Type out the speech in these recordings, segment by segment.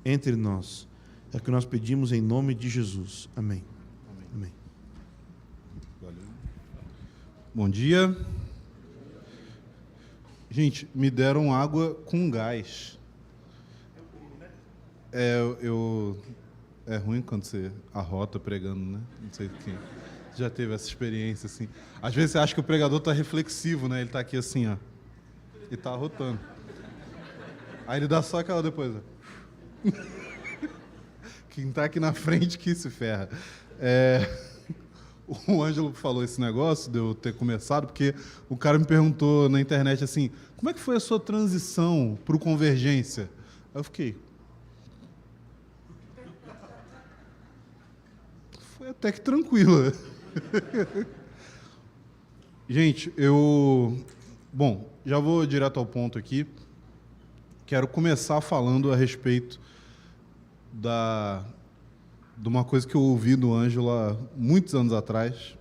entre nós. É o que nós pedimos em nome de Jesus. Amém. Amém. Valeu. Bom dia. Gente, me deram água com gás. É ruim quando você arrota pregando, né? Não sei quem já teve essa experiência, assim. Às vezes você acha que o pregador está reflexivo, né? Ele está aqui assim, ó. E está arrotando. Aí ele dá só aquela depois, ó. Quem está aqui na frente que se ferra. O Ângelo falou esse negócio de eu ter começado, porque o cara me perguntou na internet assim, como é que foi a sua transição para o Convergência? Aí eu fiquei... Foi até que tranquila. Gente, Bom, já vou direto ao ponto aqui. Quero começar falando a respeito de uma coisa que eu ouvi do Ângelo há muitos anos atrás,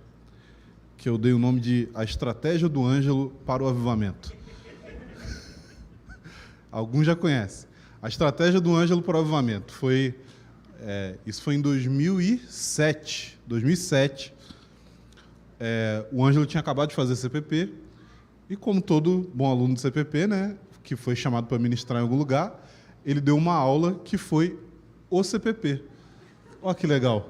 que eu dei o nome de A Estratégia do Ângelo para o Avivamento. Alguns já conhecem. A Estratégia do Ângelo para o Avivamento. Isso foi em 2007. O Ângelo tinha acabado de fazer CPP, e como todo bom aluno de CPP, né, que foi chamado para ministrar em algum lugar, ele deu uma aula que foi o CPP. Olha que legal.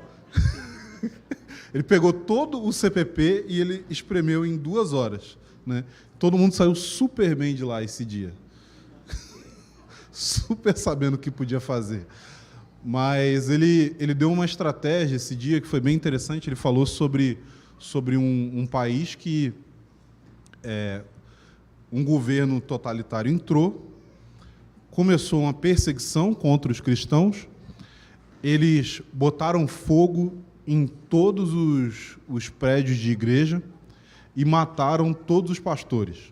Ele pegou todo o CPP e ele espremeu em 2 horas. Né? Todo mundo saiu super bem de lá esse dia. Super sabendo o que podia fazer. Mas ele deu uma estratégia esse dia que foi bem interessante. Ele falou sobre um país que um governo totalitário entrou, começou uma perseguição contra os cristãos, eles botaram fogo em todos os prédios de igreja e mataram todos os pastores.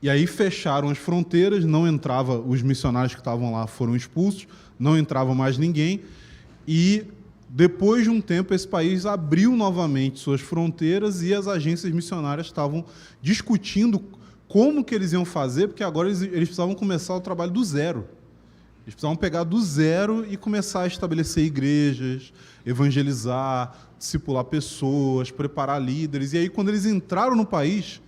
E aí fecharam as fronteiras, não entrava, os missionários que estavam lá foram expulsos, não entrava mais ninguém, e depois de um tempo esse país abriu novamente suas fronteiras e as agências missionárias estavam discutindo como que eles iam fazer, porque agora eles precisavam começar o trabalho do zero. Eles precisavam pegar do zero e começar a estabelecer igrejas, evangelizar, discipular pessoas, preparar líderes. E aí, quando eles entraram no país,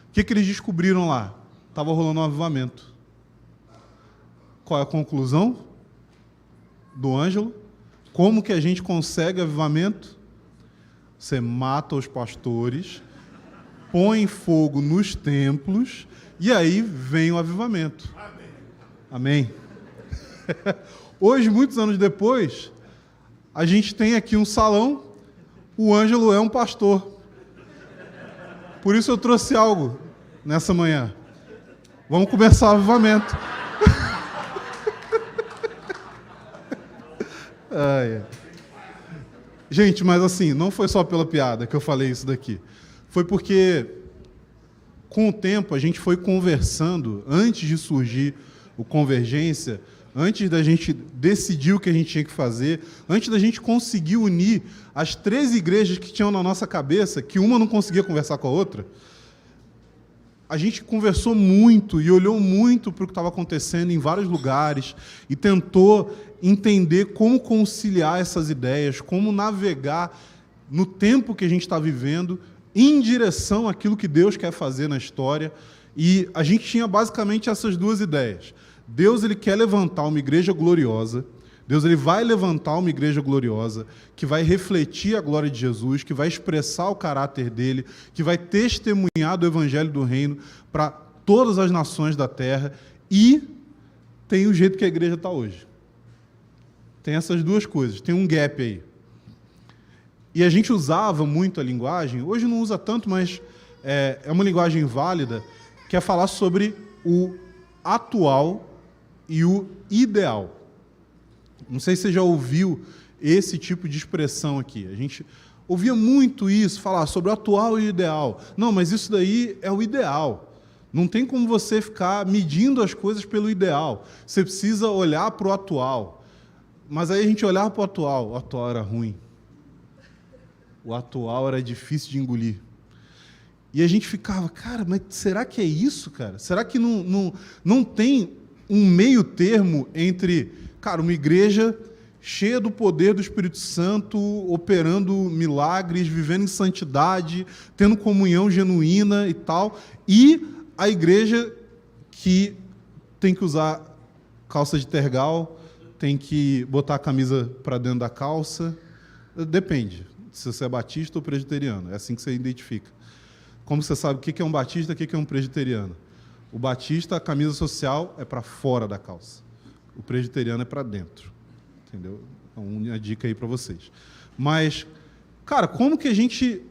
o que eles descobriram lá? Estava rolando um avivamento. Qual é a conclusão do Ângelo? Como que a gente consegue avivamento? Você mata os pastores, põe fogo nos templos, e aí vem o avivamento. Amém? Hoje, muitos anos depois, a gente tem aqui um salão, o Ângelo é um pastor. Por isso eu trouxe algo nessa manhã. Vamos começar o avivamento. Gente, mas assim, não foi só pela piada que eu falei isso daqui. Foi porque, com o tempo, a gente foi conversando, antes de surgir o Convergência, antes da gente decidir o que a gente tinha que fazer, antes da gente conseguir unir as 3 igrejas que tinham na nossa cabeça, que uma não conseguia conversar com a outra, a gente conversou muito e olhou muito para o que estava acontecendo em vários lugares e tentou entender como conciliar essas ideias, como navegar no tempo que a gente está vivendo em direção àquilo que Deus quer fazer na história. E a gente tinha basicamente essas 2 ideias. Deus ele quer levantar uma igreja gloriosa, Deus ele vai levantar uma igreja gloriosa, que vai refletir a glória de Jesus, que vai expressar o caráter dele, que vai testemunhar do evangelho do reino para todas as nações da terra, e tem o jeito que a igreja está hoje. Tem essas 2 coisas, tem um gap aí. E a gente usava muito a linguagem, hoje não usa tanto, mas é uma linguagem válida, que é falar sobre o atual e o ideal. Não sei se você já ouviu esse tipo de expressão aqui. A gente ouvia muito isso, falar sobre o atual e o ideal. Não, mas isso daí é o ideal. Não tem como você ficar medindo as coisas pelo ideal. Você precisa olhar para o atual. Mas aí a gente olhava para o atual era ruim. O atual era difícil de engolir. E a gente ficava, cara, mas será que é isso, cara? Será que não tem um meio termo entre, cara, uma igreja cheia do poder do Espírito Santo, operando milagres, vivendo em santidade, tendo comunhão genuína e tal, e a igreja que tem que usar calça de tergal, tem que botar a camisa para dentro da calça. Depende se você é batista ou presbiteriano. É assim que você identifica. Como você sabe o que é um batista e o que é um presbiteriano? O batista, a camisa social é para fora da calça. O presbiteriano é para dentro. Entendeu? Então, uma dica aí para vocês. Mas, cara, como que a gente...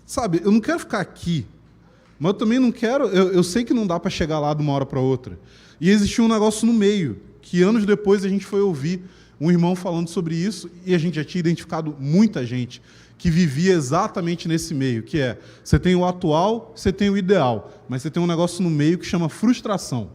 Sabe, eu não quero ficar aqui, mas eu também não quero... Eu sei que não dá para chegar lá de uma hora para outra. E existia um negócio no meio, que anos depois a gente foi ouvir um irmão falando sobre isso, e a gente já tinha identificado muita gente que vivia exatamente nesse meio, que é, você tem o atual, você tem o ideal, mas você tem um negócio no meio que chama frustração.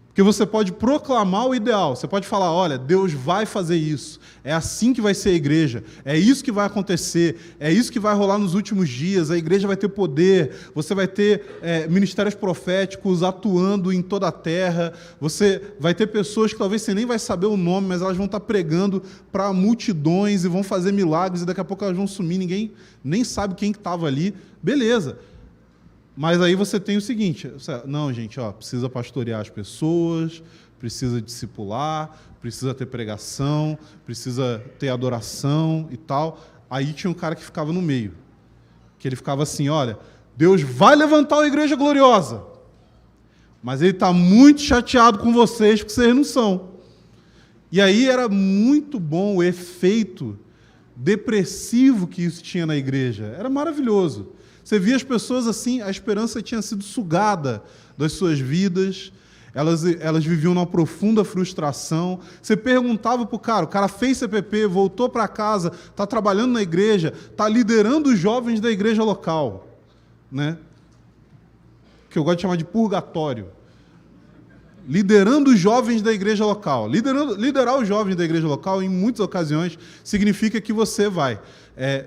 Porque você pode proclamar o ideal, você pode falar, olha, Deus vai fazer isso, é assim que vai ser a igreja, é isso que vai acontecer, é isso que vai rolar nos últimos dias, a igreja vai ter poder, você vai ter ministérios proféticos atuando em toda a terra, você vai ter pessoas que talvez você nem vai saber o nome, mas elas vão estar pregando para multidões e vão fazer milagres e daqui a pouco elas vão sumir, ninguém nem sabe quem estava ali, beleza. Mas aí você tem o seguinte, não, gente, precisa pastorear as pessoas, precisa discipular, precisa ter pregação, precisa ter adoração e tal. Aí tinha um cara que ficava no meio, que ele ficava assim, olha, Deus vai levantar uma igreja gloriosa, mas ele está muito chateado com vocês, porque vocês não são. E aí era muito bom o efeito depressivo que isso tinha na igreja, era maravilhoso. Você via as pessoas assim, a esperança tinha sido sugada das suas vidas, elas viviam numa profunda frustração. Você perguntava para o cara fez CPP, voltou para casa, está trabalhando na igreja, está liderando os jovens da igreja local, né? Que eu gosto de chamar de purgatório. Liderando os jovens da igreja local. Liderar os jovens da igreja local, em muitas ocasiões, significa que você vai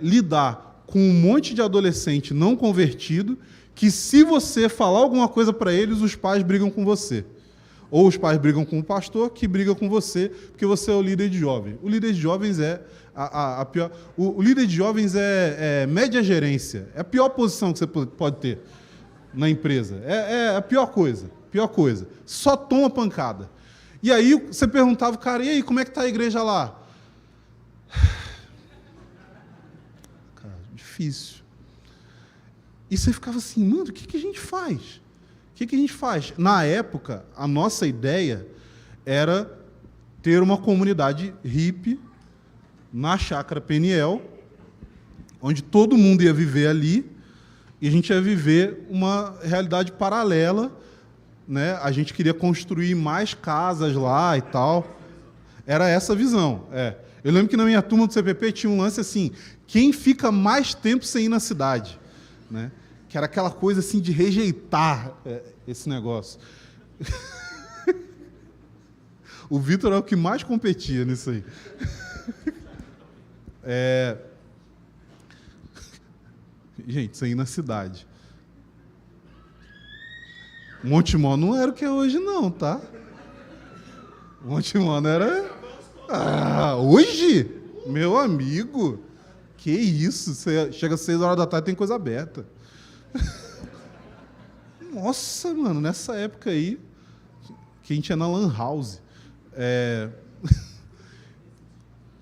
lidar com um monte de adolescente não convertido, que se você falar alguma coisa para eles, os pais brigam com você. Ou os pais brigam com o pastor, que briga com você, porque você é o líder de jovens. O líder de jovens é a pior... O líder de jovens é média gerência. É a pior posição que você pode ter na empresa. É a pior coisa. Pior coisa. Só toma pancada. E aí você perguntava, cara, e aí, como é que está a igreja lá? Difícil. E você ficava assim, mano, o que a gente faz? O que a gente faz? Na época, a nossa ideia era ter uma comunidade hippie na Chácara Peniel, onde todo mundo ia viver ali, e a gente ia viver uma realidade paralela, né? A gente queria construir mais casas lá e tal. Era essa a visão. Eu lembro que na minha turma do CPP tinha um lance assim, quem fica mais tempo sem ir na cidade, né? Que era aquela coisa assim de rejeitar esse negócio. O Vitor é o que mais competia nisso aí. Gente, sem ir na cidade. Montemor não era o que é hoje não, tá? Montemor era... hoje? Meu amigo... Que isso? Você chega às 6 horas da tarde e tem coisa aberta. Nossa, mano, nessa época aí, que a gente ia na Lan House.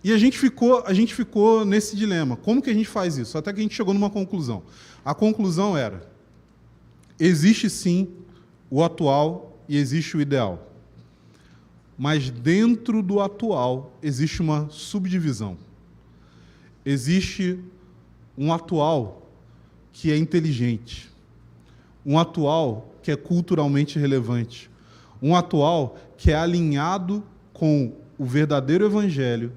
E a gente ficou nesse dilema. Como que a gente faz isso? Até que a gente chegou numa conclusão. A conclusão era, existe sim o atual e existe o ideal. Mas dentro do atual existe uma subdivisão. Existe um atual que é inteligente, um atual que é culturalmente relevante, um atual que é alinhado com o verdadeiro evangelho,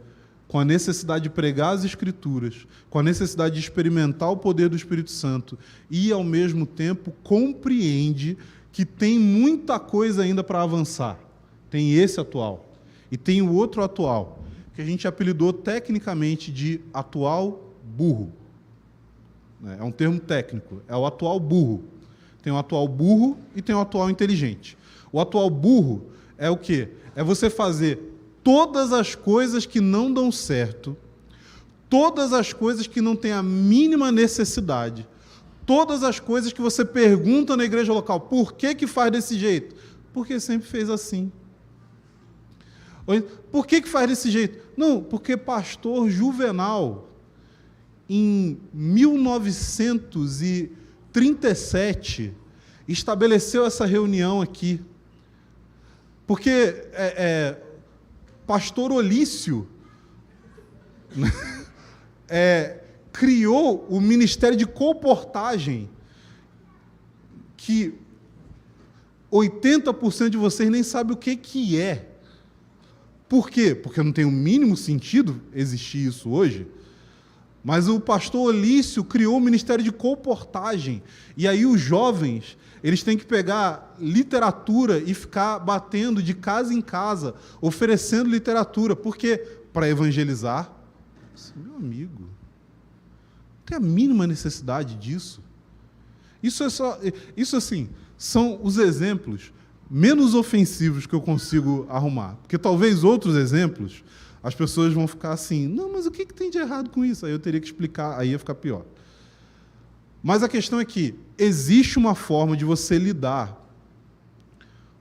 com a necessidade de pregar as Escrituras, com a necessidade de experimentar o poder do Espírito Santo e, ao mesmo tempo, compreende que tem muita coisa ainda para avançar. Tem esse atual. E tem o outro atual, que a gente apelidou tecnicamente de atual burro. É um termo técnico, é o atual burro. Tem o atual burro e tem o atual inteligente. O atual burro é o quê? É você fazer todas as coisas que não dão certo, todas as coisas que não têm a mínima necessidade, todas as coisas que você pergunta na igreja local, por que faz desse jeito? Porque sempre fez assim. Por que faz desse jeito? Não, porque pastor Juvenal, em 1937, estabeleceu essa reunião aqui. Porque pastor Olício criou o Ministério de Comportagem, que 80% de vocês nem sabem o que é. Por quê? Porque não tem o mínimo sentido existir isso hoje. Mas o pastor Olício criou o Ministério de Comportagem. E aí os jovens, eles têm que pegar literatura e ficar batendo de casa em casa, oferecendo literatura. Por quê? Para evangelizar. Meu amigo, não tem a mínima necessidade disso. Isso assim, são os exemplos menos ofensivos que eu consigo arrumar. Porque talvez outros exemplos, as pessoas vão ficar assim, não, mas o que tem de errado com isso? Aí eu teria que explicar, aí ia ficar pior. Mas a questão é que existe uma forma de você lidar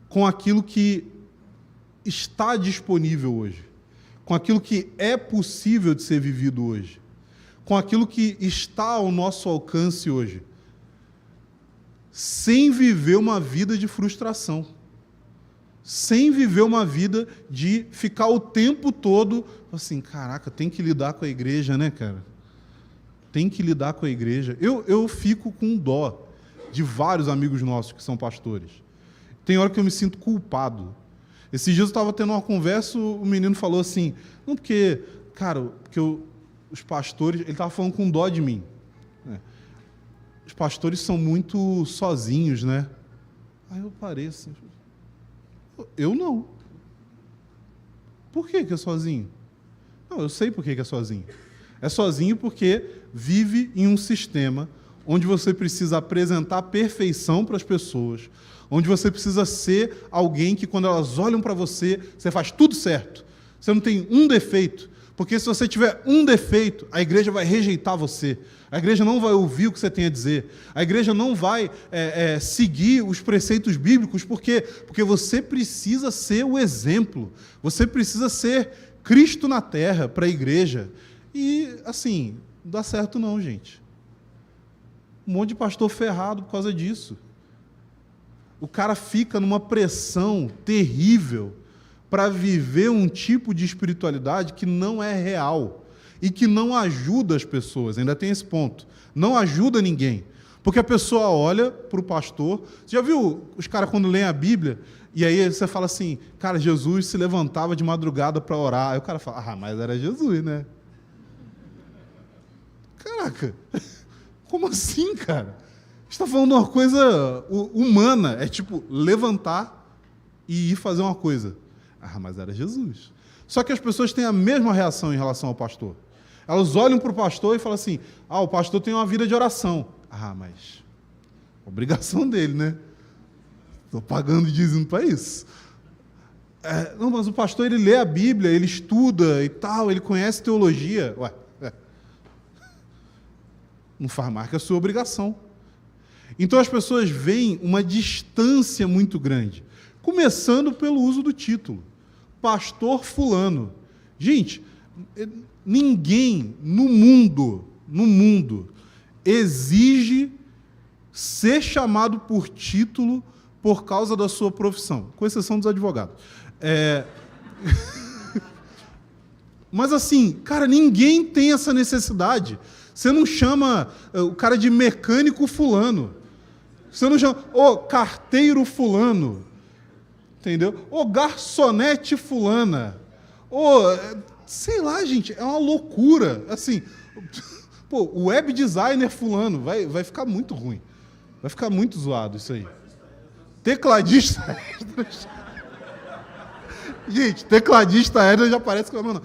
com aquilo que está disponível hoje, com aquilo que é possível de ser vivido hoje, com aquilo que está ao nosso alcance hoje, sem viver uma vida de frustração, sem viver uma vida de ficar o tempo todo assim, caraca, tem que lidar com a igreja, né, cara? Tem que lidar com a igreja. Eu fico com dó de vários amigos nossos que são pastores. Tem hora que eu me sinto culpado. Esses dias eu estava tendo uma conversa, o menino falou assim, não, porque, cara, os pastores, ele estava falando com dó de mim. Os pastores são muito sozinhos, né? Aí eu parei assim, eu não. Por que é sozinho? Não, eu sei por que é sozinho. É sozinho porque vive em um sistema onde você precisa apresentar perfeição para as pessoas, onde você precisa ser alguém que, quando elas olham para você, você faz tudo certo. Você não tem um defeito, porque se você tiver um defeito, a igreja vai rejeitar você. A igreja não vai ouvir o que você tem a dizer. A igreja não vai seguir os preceitos bíblicos. Por quê? Porque você precisa ser o exemplo. Você precisa ser Cristo na terra para a igreja. E, assim, não dá certo não, gente. Um monte de pastor ferrado por causa disso. O cara fica numa pressão terrível para viver um tipo de espiritualidade que não é real e que não ajuda as pessoas. Ainda tem esse ponto. Não ajuda ninguém. Porque a pessoa olha para o pastor... Você já viu os caras quando leem a Bíblia e aí você fala assim, cara, Jesus se levantava de madrugada para orar. Aí o cara fala, mas era Jesus, né? Caraca, como assim, cara? Você está falando de uma coisa humana, é tipo levantar e ir fazer uma coisa. Mas era Jesus. Só que as pessoas têm a mesma reação em relação ao pastor. Elas olham para o pastor e falam assim, o pastor tem uma vida de oração. Mas obrigação dele, né? Estou pagando dízimo para isso. Não, mas o pastor, ele lê a Bíblia, ele estuda e tal, ele conhece teologia. Não faz mais que a sua obrigação. Então as pessoas veem uma distância muito grande, começando pelo uso do título. Pastor fulano. Gente, ninguém no mundo exige ser chamado por título por causa da sua profissão, com exceção dos advogados. Mas assim, cara, ninguém tem essa necessidade. Você não chama o cara de mecânico fulano. Você não chama carteiro fulano. Entendeu? Garçonete fulana. Sei lá, gente, é uma loucura. Assim, o web designer fulano vai ficar muito ruim. Vai ficar muito zoado isso aí. Tecladista extra. Gente, tecladista extra já parece que não.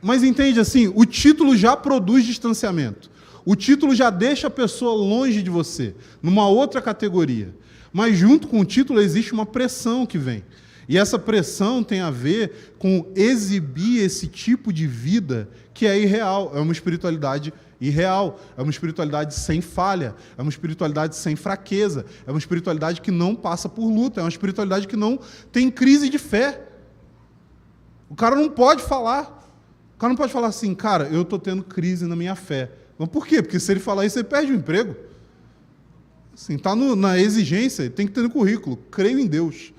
Mas entende assim, o título já produz distanciamento. O título já deixa a pessoa longe de você, numa outra categoria. Mas junto com o título existe uma pressão que vem. E essa pressão tem a ver com exibir esse tipo de vida que é irreal, é uma espiritualidade irreal, é uma espiritualidade sem falha, é uma espiritualidade sem fraqueza, é uma espiritualidade que não passa por luta, é uma espiritualidade que não tem crise de fé. O cara não pode falar. O cara não pode falar assim, cara, eu estou tendo crise na minha fé. Mas por quê? Porque se ele falar isso, ele perde o emprego. Assim, está na exigência, tem que ter no currículo, creio em Deus.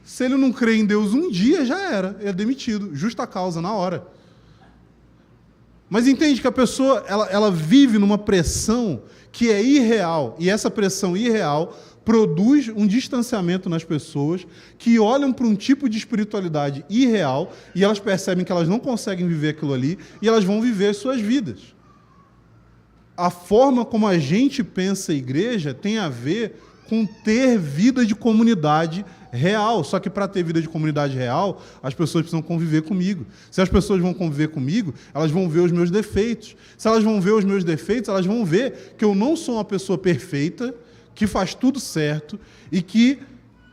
Se ele não crê em Deus um dia, já era, ele é demitido, justa causa, na hora. Mas entende que a pessoa ela vive numa pressão que é irreal, e essa pressão irreal produz um distanciamento nas pessoas que olham para um tipo de espiritualidade irreal e elas percebem que elas não conseguem viver aquilo ali e elas vão viver as suas vidas. A forma como a gente pensa a igreja tem a ver com ter vida de comunidade real. Só que para ter vida de comunidade real, as pessoas precisam conviver comigo. Se as pessoas vão conviver comigo, elas vão ver os meus defeitos. Se elas vão ver os meus defeitos, elas vão ver que eu não sou uma pessoa perfeita, que faz tudo certo e que,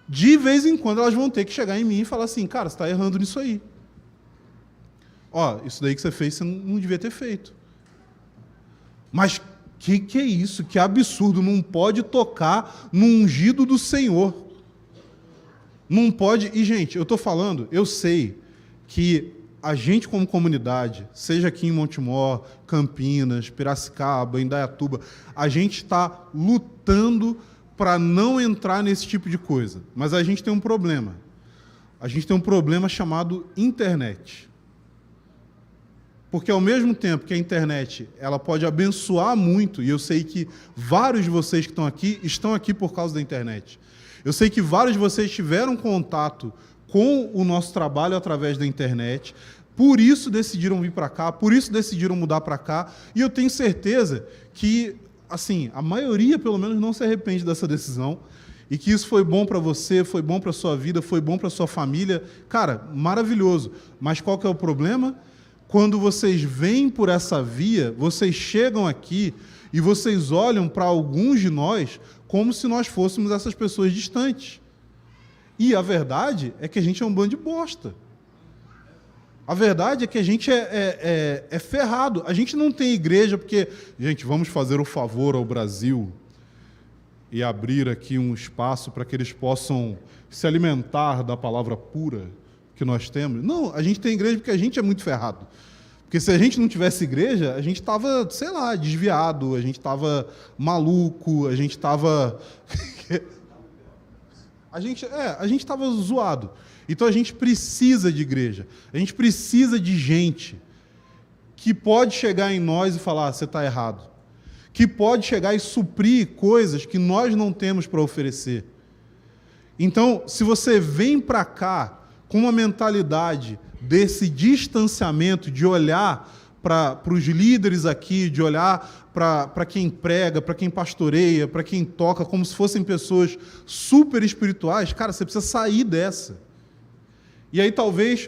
de vez em quando, elas vão ter que chegar em mim e falar assim, cara, você está errando nisso aí. Ó, isso daí que você fez, você não devia ter feito. Mas que é isso? Que absurdo, não pode tocar no ungido do Senhor. Não pode... E, gente, eu estou falando, eu sei que a gente como comunidade, seja aqui em Montemor, Campinas, Piracicaba, Indaiatuba, a gente está lutando para não entrar nesse tipo de coisa. Mas a gente tem um problema. A gente tem um problema chamado internet. Porque, ao mesmo tempo que a internet ela pode abençoar muito, e eu sei que vários de vocês que estão aqui por causa da internet. Eu sei que vários de vocês tiveram contato com o nosso trabalho através da internet, por isso decidiram vir para cá, por isso decidiram mudar para cá, e eu tenho certeza que, assim, a maioria, pelo menos, não se arrepende dessa decisão, e que isso foi bom para você, foi bom para a sua vida, foi bom para a sua família. Cara, maravilhoso. Mas qual que é o problema? Quando vocês vêm por essa via, vocês chegam aqui e vocês olham para alguns de nós como se nós fôssemos essas pessoas distantes. E a verdade é que a gente é um bando de bosta. A verdade é que a gente é ferrado. A gente não tem igreja porque, gente, vamos fazer o favor ao Brasil e abrir aqui um espaço para que eles possam se alimentar da palavra pura que nós temos. Não, a gente tem igreja porque a gente é muito ferrado. Porque se a gente não tivesse igreja, a gente estava, sei lá, desviado, a gente estava maluco, a gente estava... a gente estava zoado. Então a gente precisa de igreja, a gente precisa de gente que pode chegar em nós e falar, você está errado. Que pode chegar e suprir coisas que nós não temos para oferecer. Então, se você vem para cá com uma mentalidade desse distanciamento, de olhar para os líderes aqui, de olhar para quem prega, para quem pastoreia, para quem toca, como se fossem pessoas super espirituais, cara, você precisa sair dessa. E aí talvez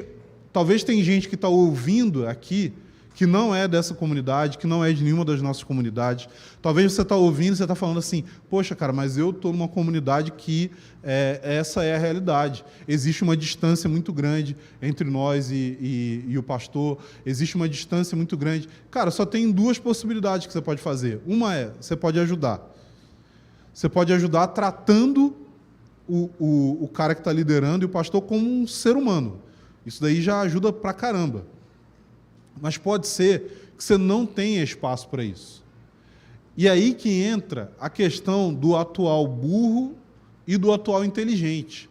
tem gente que está ouvindo aqui que não é dessa comunidade, que não é de nenhuma das nossas comunidades. Talvez você está ouvindo e você está falando assim, poxa, cara, mas eu estou numa comunidade que essa é a realidade. Existe uma distância muito grande entre nós e o pastor, existe uma distância muito grande. Cara, só tem duas possibilidades que você pode fazer. Uma é, você pode ajudar. Você pode ajudar tratando o cara que está liderando e o pastor como um ser humano. Isso daí já ajuda pra caramba. Mas pode ser que você não tenha espaço para isso. E aí que entra a questão do atual burro e do atual inteligente.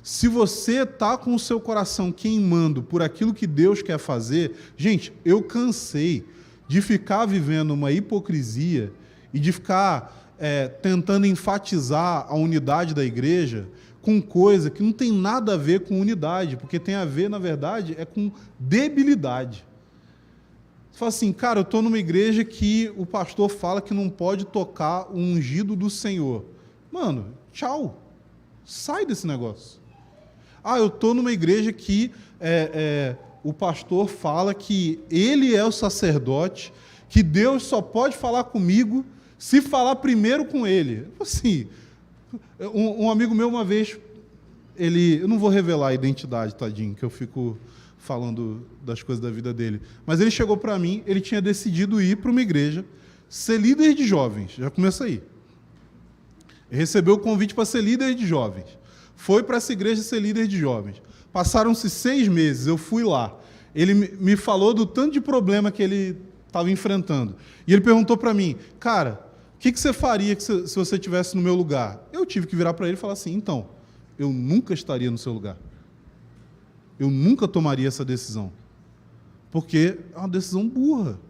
Se você está com o seu coração queimando por aquilo que Deus quer fazer, gente, eu cansei de ficar vivendo uma hipocrisia e de ficar tentando enfatizar a unidade da igreja com coisa que não tem nada a ver com unidade, porque tem a ver, na verdade, com debilidade. Você fala assim, cara, eu estou numa igreja que o pastor fala que não pode tocar o ungido do Senhor. Mano, tchau. Sai desse negócio. Ah, eu estou numa igreja que o pastor fala que ele é o sacerdote que Deus só pode falar comigo se falar primeiro com ele. Assim, um amigo meu uma vez, eu não vou revelar a identidade, tadinho, que eu fico falando das coisas da vida dele, mas ele chegou para mim, ele tinha decidido ir para uma igreja, ser líder de jovens, já começa aí. Ele recebeu o convite para ser líder de jovens, foi para essa igreja ser líder de jovens. Passaram-se 6 meses, eu fui lá, ele me falou do tanto de problema que ele estava enfrentando, e ele perguntou para mim, cara, o que você faria se você estivesse no meu lugar? Eu tive que virar para ele e falar assim, então, eu nunca estaria no seu lugar. Eu nunca tomaria essa decisão. Porque é uma decisão burra.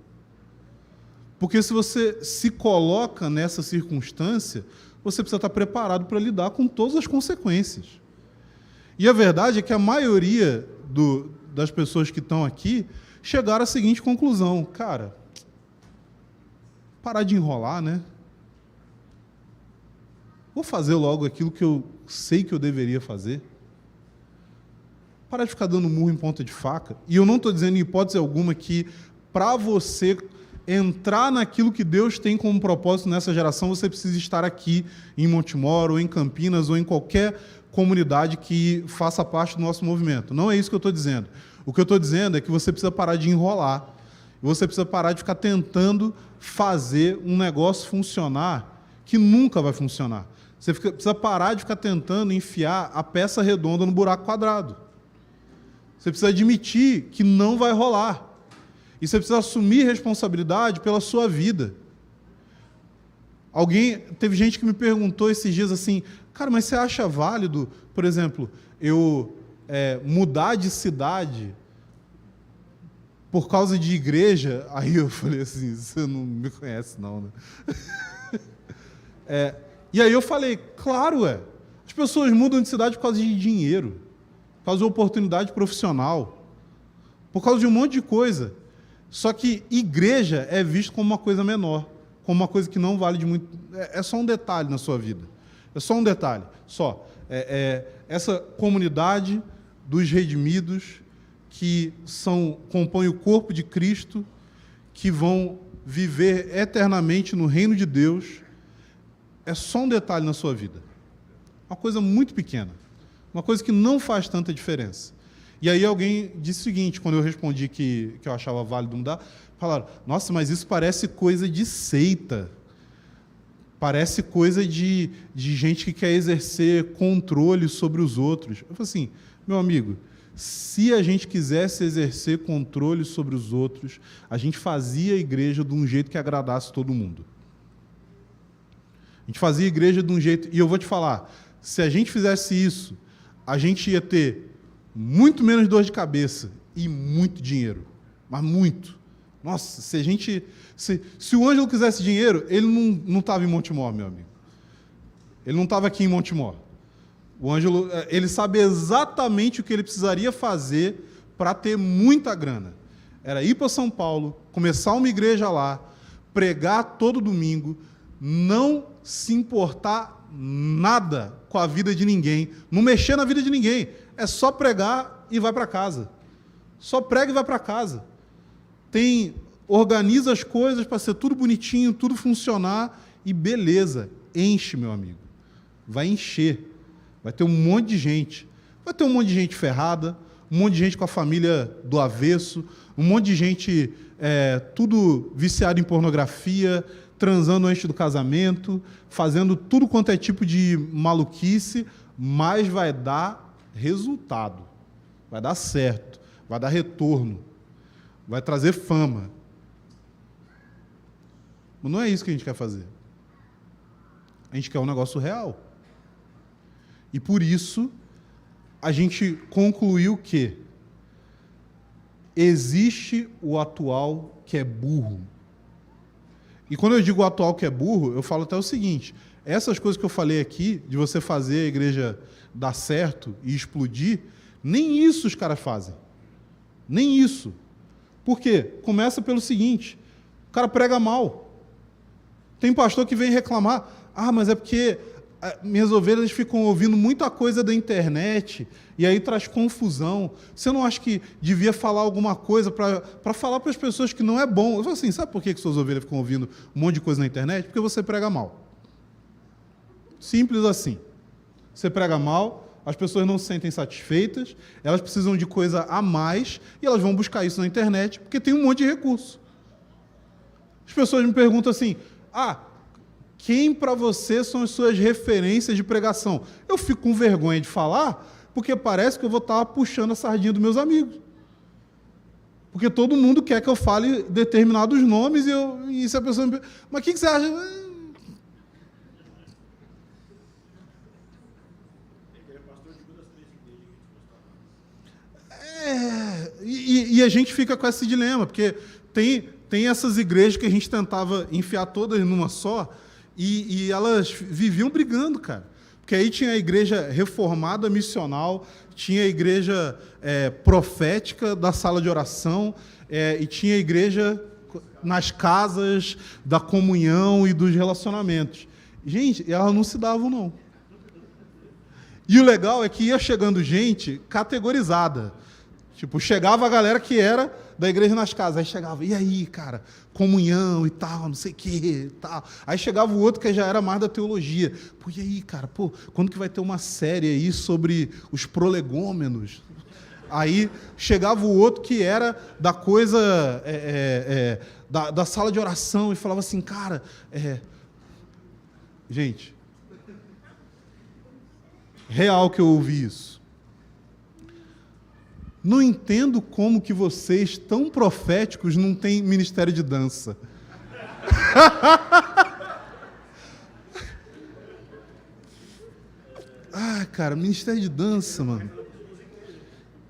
Porque se você se coloca nessa circunstância, você precisa estar preparado para lidar com todas as consequências. E a verdade é que a maioria das pessoas que estão aqui chegaram à seguinte conclusão. Cara, parar de enrolar, né? Vou fazer logo aquilo que eu sei que eu deveria fazer. Parar de ficar dando murro em ponta de faca. E eu não estou dizendo em hipótese alguma que para você entrar naquilo que Deus tem como propósito nessa geração, você precisa estar aqui em Montemor, ou em Campinas, ou em qualquer comunidade que faça parte do nosso movimento. Não é isso que eu estou dizendo. O que eu estou dizendo é que você precisa parar de enrolar. Você precisa parar de ficar tentando fazer um negócio funcionar que nunca vai funcionar. Você precisa parar de ficar tentando enfiar a peça redonda no buraco quadrado. Você precisa admitir que não vai rolar. E você precisa assumir responsabilidade pela sua vida. Teve gente que me perguntou esses dias assim, cara, mas você acha válido, por exemplo, eu mudar de cidade por causa de igreja? Aí eu falei assim, você não me conhece não, né? E aí eu falei, claro, as pessoas mudam de cidade por causa de dinheiro, por causa de oportunidade profissional, por causa de um monte de coisa. Só que igreja é visto como uma coisa menor, como uma coisa que não vale de muito. É só um detalhe na sua vida. É só um detalhe. Só. Essa comunidade dos redimidos que compõem o corpo de Cristo, que vão viver eternamente no reino de Deus, é só um detalhe na sua vida. Uma coisa muito pequena. Uma coisa que não faz tanta diferença. E aí alguém disse o seguinte, quando eu respondi que eu achava válido mudar, falaram, nossa, mas isso parece coisa de seita. Parece coisa de gente que quer exercer controle sobre os outros. Eu falei assim, meu amigo, se a gente quisesse exercer controle sobre os outros, a gente fazia a igreja de um jeito que agradasse todo mundo. A gente fazia a igreja de um jeito... E eu vou te falar, se a gente fizesse isso, a gente ia ter muito menos dor de cabeça e muito dinheiro. Mas muito. Nossa, se o Ângelo quisesse dinheiro, ele não estava em Montemor, meu amigo. Ele não estava aqui em Montemor. O Ângelo, ele sabe exatamente o que ele precisaria fazer para ter muita grana. Era ir para São Paulo, começar uma igreja lá, pregar todo domingo, não se importar nada com a vida de ninguém, não mexer na vida de ninguém. É só pregar e vai para casa. Só prega e vai para casa. Organiza as coisas para ser tudo bonitinho, tudo funcionar e beleza. Enche, meu amigo. Vai encher. Vai ter um monte de gente. Vai ter um monte de gente ferrada, um monte de gente com a família do avesso, um monte de gente tudo viciado em pornografia, transando antes do casamento, fazendo tudo quanto é tipo de maluquice, mas vai dar resultado, vai dar certo, vai dar retorno, vai trazer fama. Mas não é isso que a gente quer fazer. A gente quer um negócio real. E por isso, a gente concluiu que existe o atual que é burro. E quando eu digo o atual que é burro, eu falo até o seguinte, essas coisas que eu falei aqui, de você fazer a igreja dar certo e explodir, nem isso os caras fazem. Nem isso. Por quê? Começa pelo seguinte, o cara prega mal. Tem pastor que vem reclamar, mas é porque minhas ovelhas ficam ouvindo muita coisa da internet e aí traz confusão. Você não acha que devia falar alguma coisa para falar para as pessoas que não é bom? Eu falo assim, sabe por que suas ovelhas ficam ouvindo um monte de coisa na internet? Porque você prega mal. Simples assim. Você prega mal, as pessoas não se sentem satisfeitas, elas precisam de coisa a mais e elas vão buscar isso na internet porque tem um monte de recurso. As pessoas me perguntam assim, quem para você são as suas referências de pregação? Eu fico com vergonha de falar, porque parece que eu vou estar puxando a sardinha dos meus amigos. Porque todo mundo quer que eu fale determinados nomes e se a pessoa me pergunta, mas o que você acha? E a gente fica com esse dilema, porque tem essas igrejas que a gente tentava enfiar todas numa só, e elas viviam brigando, cara. Porque aí tinha a igreja reformada missional, tinha a igreja profética da sala de oração, e tinha a igreja nas casas da comunhão e dos relacionamentos. Gente, elas não se davam, não. E o legal é que ia chegando gente categorizada. Tipo, chegava a galera que era da igreja nas casas. Aí chegava, e aí, cara, comunhão e tal, não sei o quê, tal. Aí chegava o outro que já era mais da teologia. Pô, e aí, cara, quando que vai ter uma série aí sobre os prolegômenos? Aí chegava o outro que era da coisa, da sala de oração e falava assim, cara, gente, real que eu ouvi isso. Não entendo como que vocês, tão proféticos, não têm ministério de dança. Cara, ministério de dança, mano.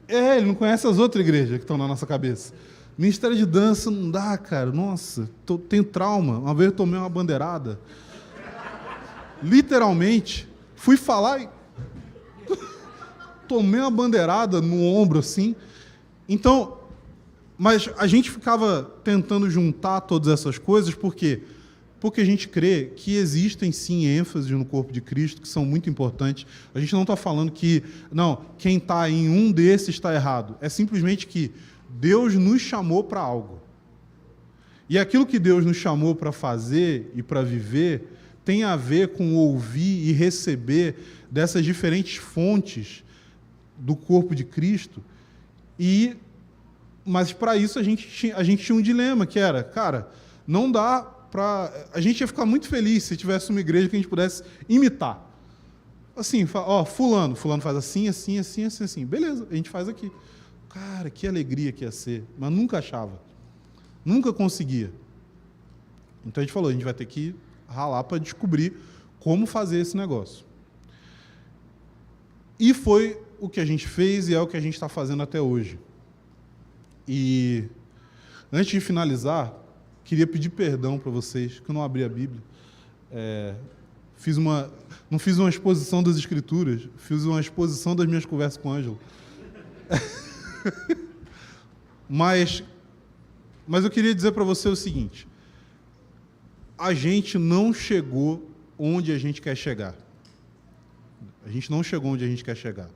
Ele não conhece as outras igrejas que estão na nossa cabeça. Ministério de dança não dá, cara. Nossa, tenho trauma. Uma vez eu tomei uma bandeirada. Literalmente, fui falar e tomei uma bandeirada no ombro, assim. Então, mas a gente ficava tentando juntar todas essas coisas, por quê? Porque a gente crê que existem, sim, ênfases no corpo de Cristo, que são muito importantes. A gente não está falando que, quem está em um desses está errado. É simplesmente que Deus nos chamou para algo. E aquilo que Deus nos chamou para fazer e para viver tem a ver com ouvir e receber dessas diferentes fontes do corpo de Cristo, mas para isso a gente tinha um dilema, que era, cara, não dá para... A gente ia ficar muito feliz se tivesse uma igreja que a gente pudesse imitar. Assim, fulano faz assim, assim, assim, assim, assim. Beleza, a gente faz aqui. Cara, que alegria que ia ser, mas nunca achava. Nunca conseguia. Então a gente falou, a gente vai ter que ralar para descobrir como fazer esse negócio. E foi o que a gente fez e é o que a gente está fazendo até hoje. E, antes de finalizar, queria pedir perdão para vocês, que eu não abri a Bíblia. Não fiz uma exposição das Escrituras, fiz uma exposição das minhas conversas com o Ângelo. Mas eu queria dizer para você o seguinte, a gente não chegou onde a gente quer chegar. A gente não chegou onde a gente quer chegar.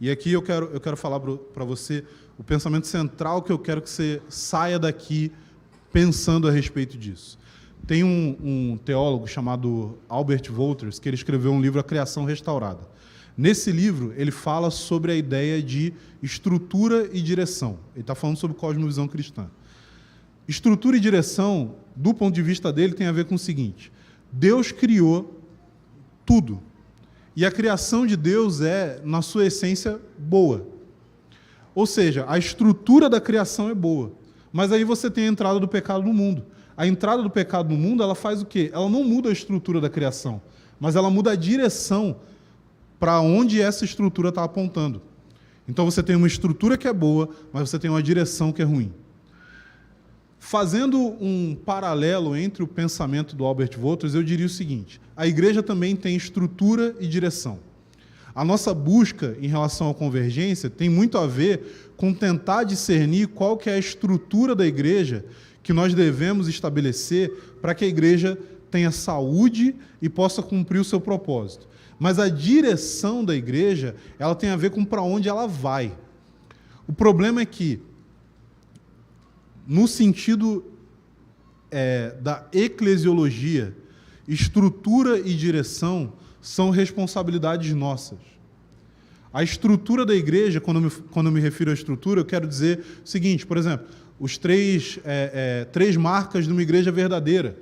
E aqui eu quero falar para você o pensamento central que eu quero que você saia daqui pensando a respeito disso. Tem um teólogo chamado Albert Wolters, que ele escreveu um livro, A Criação Restaurada. Nesse livro, ele fala sobre a ideia de estrutura e direção. Ele está falando sobre cosmovisão cristã. Estrutura e direção, do ponto de vista dele, tem a ver com o seguinte: Deus criou tudo. E a criação de Deus é, na sua essência, boa. Ou seja, a estrutura da criação é boa. Mas aí você tem a entrada do pecado no mundo. A entrada do pecado no mundo, ela faz o quê? Ela não muda a estrutura da criação, mas ela muda a direção para onde essa estrutura está apontando. Então você tem uma estrutura que é boa, mas você tem uma direção que é ruim. Fazendo um paralelo entre o pensamento do Albert Wolters, eu diria o seguinte: a igreja também tem estrutura e direção. A nossa busca em relação à convergência tem muito a ver com tentar discernir qual que é a estrutura da igreja que nós devemos estabelecer para que a igreja tenha saúde e possa cumprir o seu propósito. Mas a direção da igreja, ela tem a ver com para onde ela vai. O problema é que, no sentido da eclesiologia, estrutura e direção são responsabilidades nossas. A estrutura da igreja, quando eu me refiro à estrutura, eu quero dizer o seguinte, por exemplo, os três marcas de uma igreja verdadeira,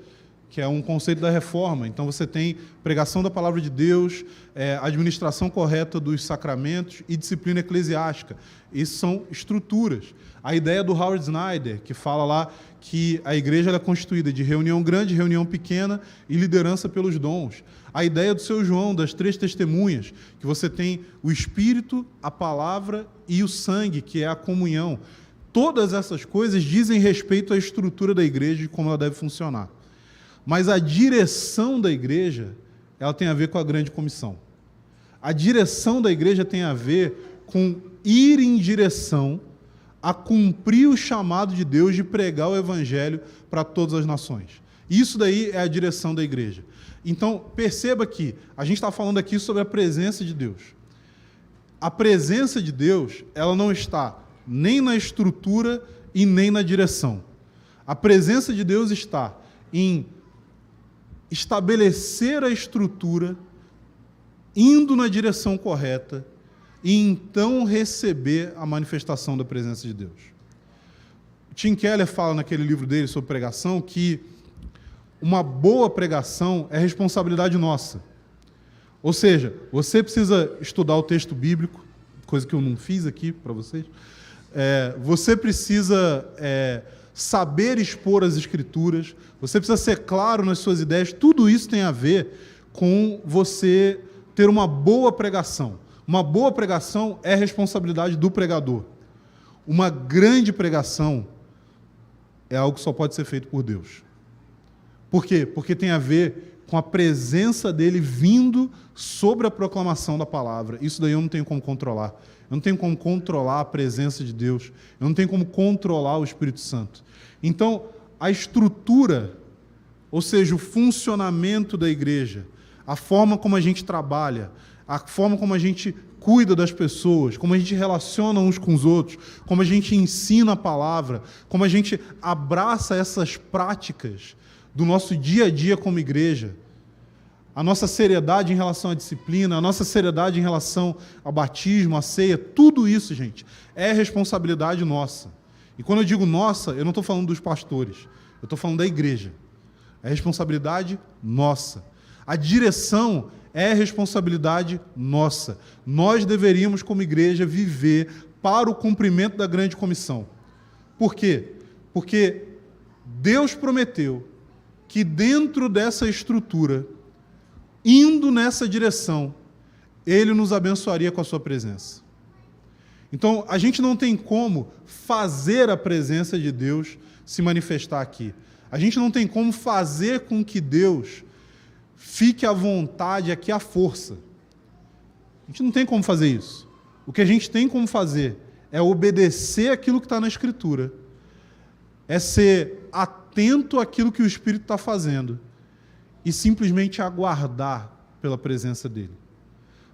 que é um conceito da reforma. Então, você tem pregação da palavra de Deus, administração correta dos sacramentos e disciplina eclesiástica. Isso são estruturas. A ideia do Howard Snyder, que fala lá que a igreja é constituída de reunião grande, reunião pequena e liderança pelos dons. A ideia do seu João, das 3 testemunhas, que você tem o Espírito, a palavra e o sangue, que é a comunhão. Todas essas coisas dizem respeito à estrutura da igreja e como ela deve funcionar. Mas a direção da igreja, ela tem a ver com a grande comissão. A direção da igreja tem a ver com ir em direção a cumprir o chamado de Deus de pregar o evangelho para todas as nações. Isso daí é a direção da igreja. Então, perceba que a gente está falando aqui sobre a presença de Deus. A presença de Deus, ela não está nem na estrutura e nem na direção. A presença de Deus está em estabelecer a estrutura, indo na direção correta, e então receber a manifestação da presença de Deus. Tim Keller fala naquele livro dele sobre pregação que uma boa pregação é responsabilidade nossa. Ou seja, você precisa estudar o texto bíblico, coisa que eu não fiz aqui para vocês. Você precisa saber expor as Escrituras, você precisa ser claro nas suas ideias. Tudo isso tem a ver com você ter uma boa pregação. Uma boa pregação é responsabilidade do pregador. Uma grande pregação é algo que só pode ser feito por Deus. Por quê? Porque tem a ver com a presença dele vindo sobre a proclamação da palavra. Isso daí eu não tenho como controlar. Eu não tenho como controlar a presença de Deus. Eu não tenho como controlar o Espírito Santo. Então, a estrutura, ou seja, o funcionamento da igreja, a forma como a gente trabalha, a forma como a gente cuida das pessoas, como a gente relaciona uns com os outros, como a gente ensina a palavra, como a gente abraça essas práticas do nosso dia a dia como igreja, a nossa seriedade em relação à disciplina, a nossa seriedade em relação ao batismo, à ceia, tudo isso, gente, é responsabilidade nossa. E quando eu digo nossa, eu não estou falando dos pastores, eu estou falando da igreja. É responsabilidade nossa. A direção é responsabilidade nossa. Nós deveríamos, como igreja, viver para o cumprimento da grande comissão. Por quê? Porque Deus prometeu que dentro dessa estrutura, indo nessa direção, Ele nos abençoaria com a sua presença. Então, a gente não tem como fazer a presença de Deus se manifestar aqui. A gente não tem como fazer com que Deus fique à vontade aqui à força. A gente não tem como fazer isso. O que a gente tem como fazer é obedecer aquilo que está na Escritura, é ser atento àquilo que o Espírito está fazendo e simplesmente aguardar pela presença dele.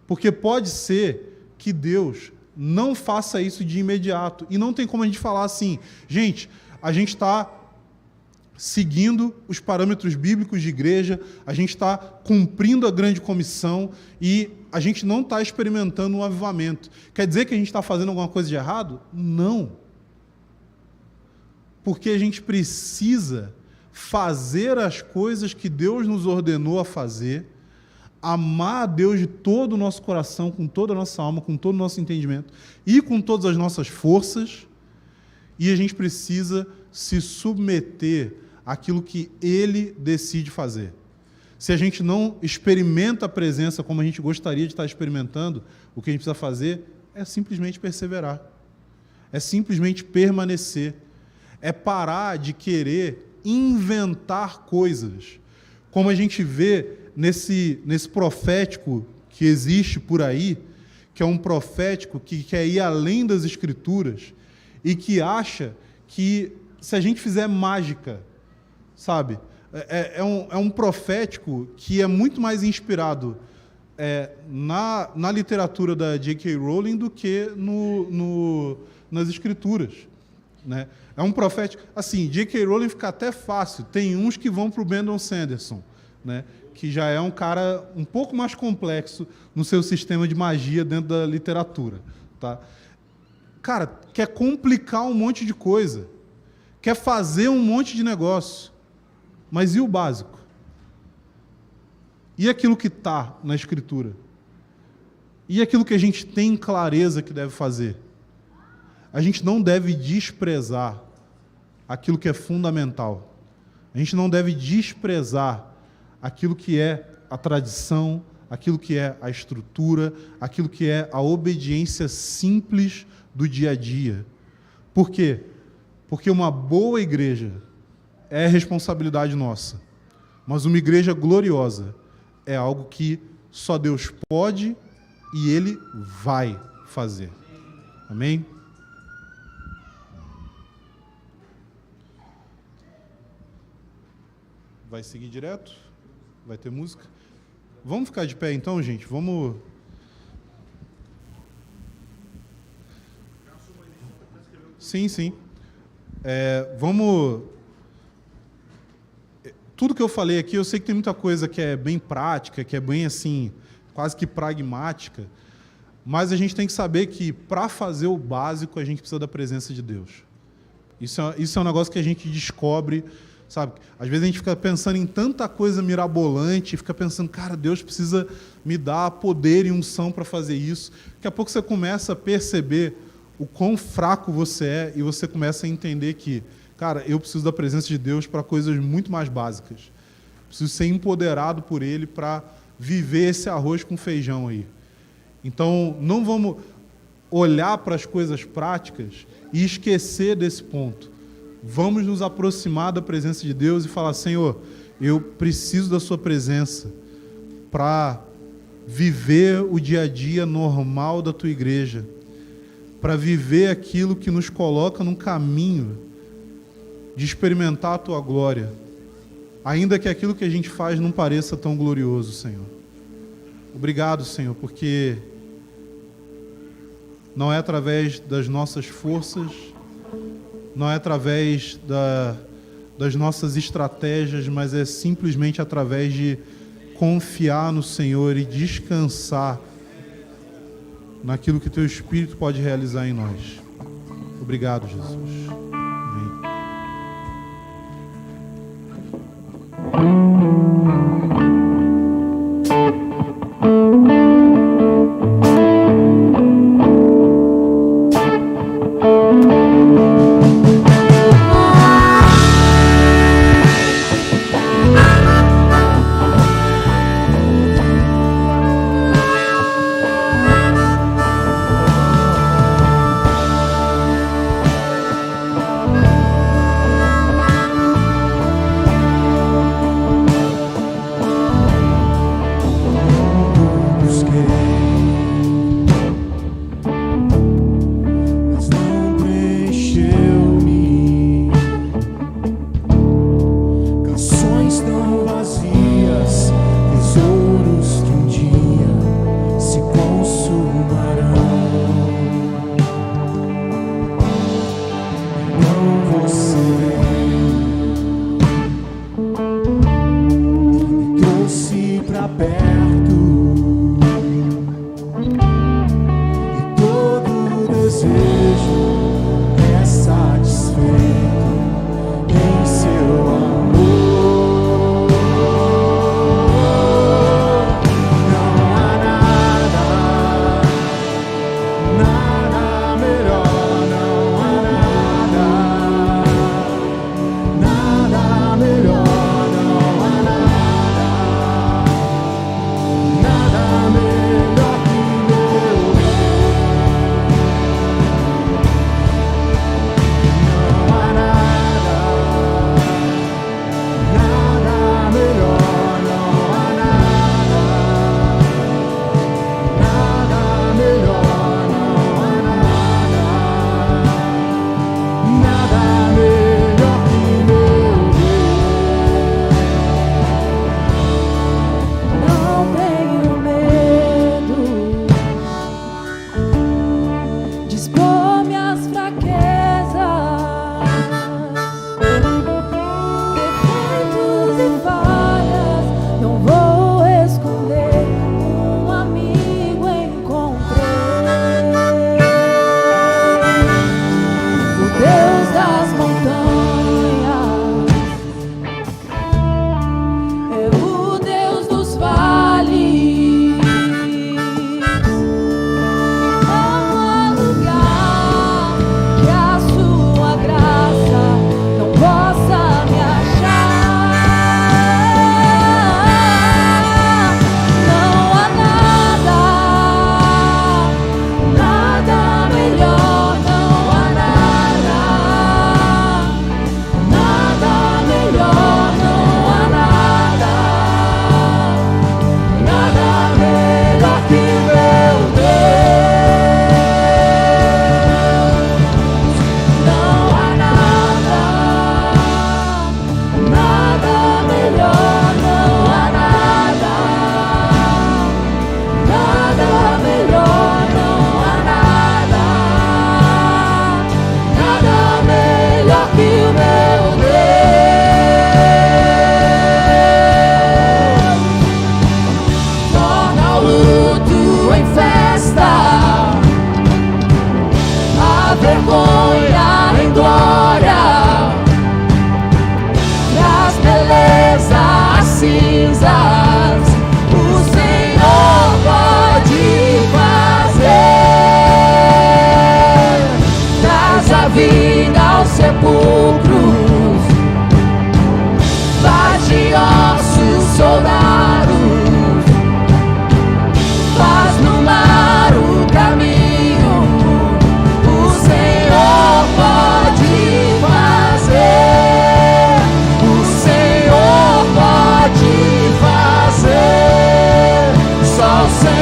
Porque pode ser que Deus não faça isso de imediato. E não tem como a gente falar assim, gente, a gente está seguindo os parâmetros bíblicos de igreja, a gente está cumprindo a grande comissão e a gente não está experimentando um avivamento. Quer dizer que a gente está fazendo alguma coisa de errado? Não. Porque a gente precisa fazer as coisas que Deus nos ordenou a fazer, amar a Deus de todo o nosso coração, com toda a nossa alma, com todo o nosso entendimento e com todas as nossas forças, e a gente precisa se submeter àquilo que Ele decide fazer. Se a gente não experimenta a presença como a gente gostaria de estar experimentando, o que a gente precisa fazer é simplesmente perseverar, é simplesmente permanecer, é parar de querer inventar coisas, como a gente vê nesse profético que existe por aí, que é um profético que quer ir além das Escrituras e que acha que se a gente fizer mágica, sabe, é um profético que é muito mais inspirado na literatura da J.K. Rowling do que nas escrituras, né? É um profético... Assim, J.K. Rowling fica até fácil. Tem uns que vão para o Brandon Sanderson, né? Que já é um cara um pouco mais complexo no seu sistema de magia dentro da literatura, tá? Cara, quer complicar um monte de coisa, quer fazer um monte de negócio, mas e o básico? E aquilo que está na Escritura? E aquilo que a gente tem clareza que deve fazer? A gente não deve desprezar aquilo que é fundamental. A gente não deve desprezar aquilo que é a tradição, aquilo que é a estrutura, aquilo que é a obediência simples do dia a dia. Por quê? Porque uma boa igreja é responsabilidade nossa, mas uma igreja gloriosa é algo que só Deus pode e Ele vai fazer. Amém? Vai seguir direto? Vai ter música? Vamos ficar de pé então, gente? Vamos... Sim, sim. Vamos... Tudo que eu falei aqui, eu sei que tem muita coisa que é bem prática, que é bem assim, quase que pragmática, mas a gente tem que saber que para fazer o básico a gente precisa da presença de Deus. Isso é um negócio que a gente descobre, sabe? Às vezes a gente fica pensando em tanta coisa mirabolante, fica pensando, cara, Deus precisa me dar poder e unção para fazer isso. Daqui a pouco você começa a perceber o quão fraco você é e você começa a entender que, cara, eu preciso da presença de Deus para coisas muito mais básicas. Preciso ser empoderado por Ele para viver esse arroz com feijão aí. Então, não vamos olhar para as coisas práticas e esquecer desse ponto. Vamos nos aproximar da presença de Deus e falar, Senhor, eu preciso da sua presença para viver o dia a dia normal da tua igreja, para viver aquilo que nos coloca num caminho de experimentar a tua glória, ainda que aquilo que a gente faz não pareça tão glorioso, Senhor. Obrigado, Senhor, porque não é através das nossas forças, não é através das nossas estratégias, mas é simplesmente através de confiar no Senhor e descansar naquilo que Teu Espírito pode realizar em nós. Obrigado, Jesus.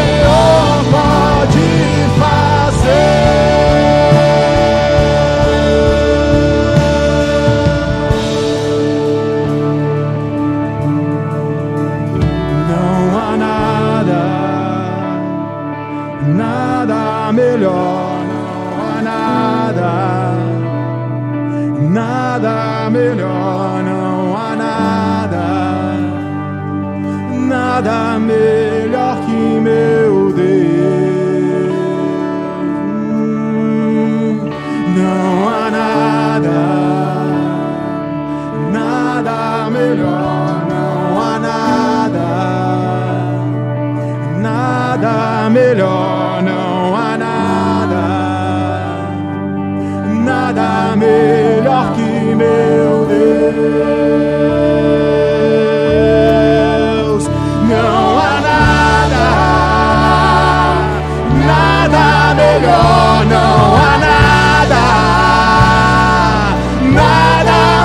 Senhor pode fazer. Não há nada melhor, não há nada melhor, não há nada melhor que meu Deus. Não há nada melhor, não há nada melhor, não há nada melhor que meu Deus. Não há nada melhor, não há nada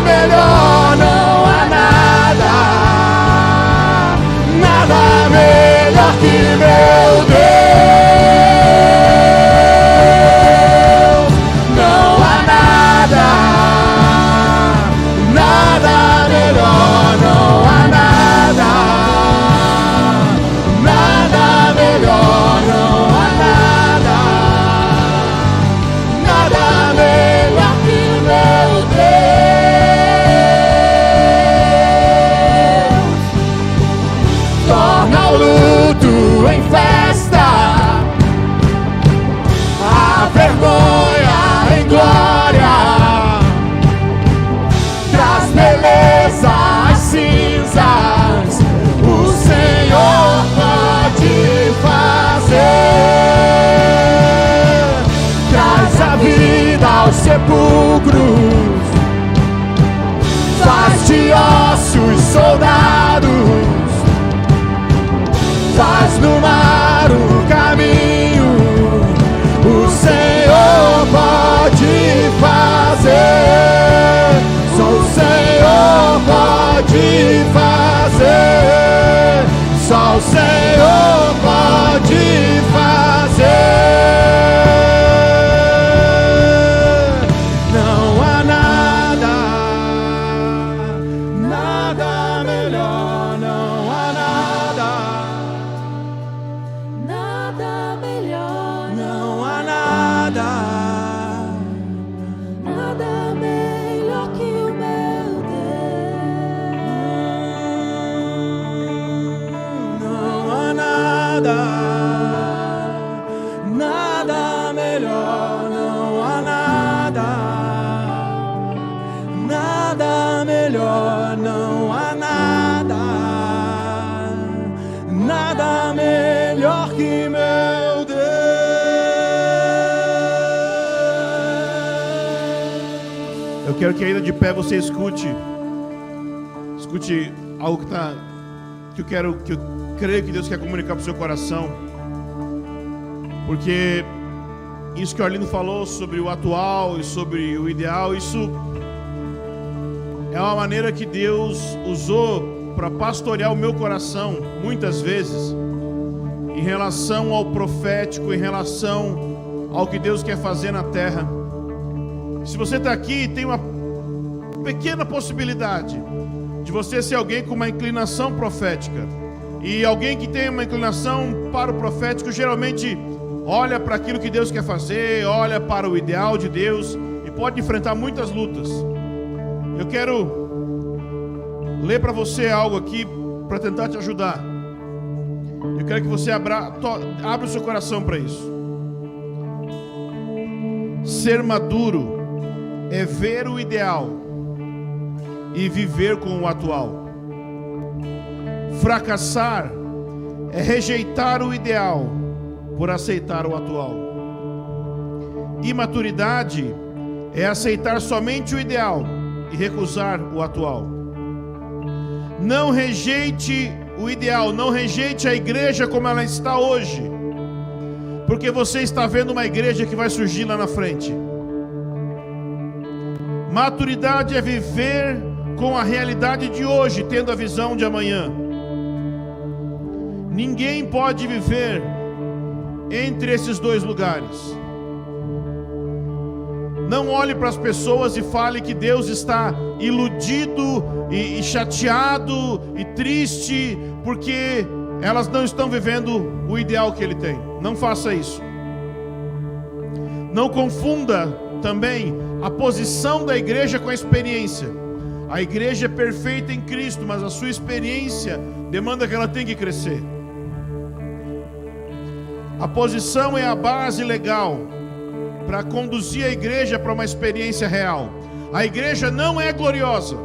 melhor, não há nada melhor que meu Deus. Não há nada melhor, não há nada melhor, não há nada melhor que meu Deus. Torna o luto em festa, a vergonha em glória, traz beleza às cinzas, o Senhor pode fazer. Traz a vida aos sepulcros, faz de ossos soldados, faz no mar o caminho, o Senhor pode fazer. Só o Senhor pode fazer, só o Senhor pode fazer. Não há nada melhor, não há nada melhor, não há nada melhor que o meu Deus. Não há nada melhor, não há nada melhor, não há nada melhor que meu Deus. Eu quero que ainda de pé você escute algo que eu creio que Deus quer comunicar para o seu coração, porque isso que o Arlindo falou sobre o atual e sobre o ideal, isso é uma maneira que Deus usou para pastorear o meu coração muitas vezes, em relação ao profético, em relação ao que Deus quer fazer na terra. Se você está aqui, tem uma pequena possibilidade de você ser alguém com uma inclinação profética. E alguém que tem uma inclinação para o profético geralmente olha para aquilo que Deus quer fazer, olha para o ideal de Deus e pode enfrentar muitas lutas. Eu quero ler para você algo aqui para tentar te ajudar. Eu quero que você abra o seu coração para isso. Ser maduro é ver o ideal e viver com o atual. Fracassar é rejeitar o ideal por aceitar o atual. Imaturidade é aceitar somente o ideal e recusar o atual. Não rejeite o ideal, não rejeite a igreja como ela está hoje, porque você está vendo uma igreja que vai surgir lá na frente. Maturidade é viver com a realidade de hoje, tendo a visão de amanhã. Ninguém pode viver entre esses dois lugares. Não olhe para as pessoas e fale que Deus está iludido e chateado e triste porque elas não estão vivendo o ideal que Ele tem. Não faça isso. Não confunda também a posição da igreja com a experiência. A igreja é perfeita em Cristo, mas a sua experiência demanda que ela tenha que crescer. A posição é a base legal para conduzir a igreja para uma experiência real. A igreja não é gloriosa,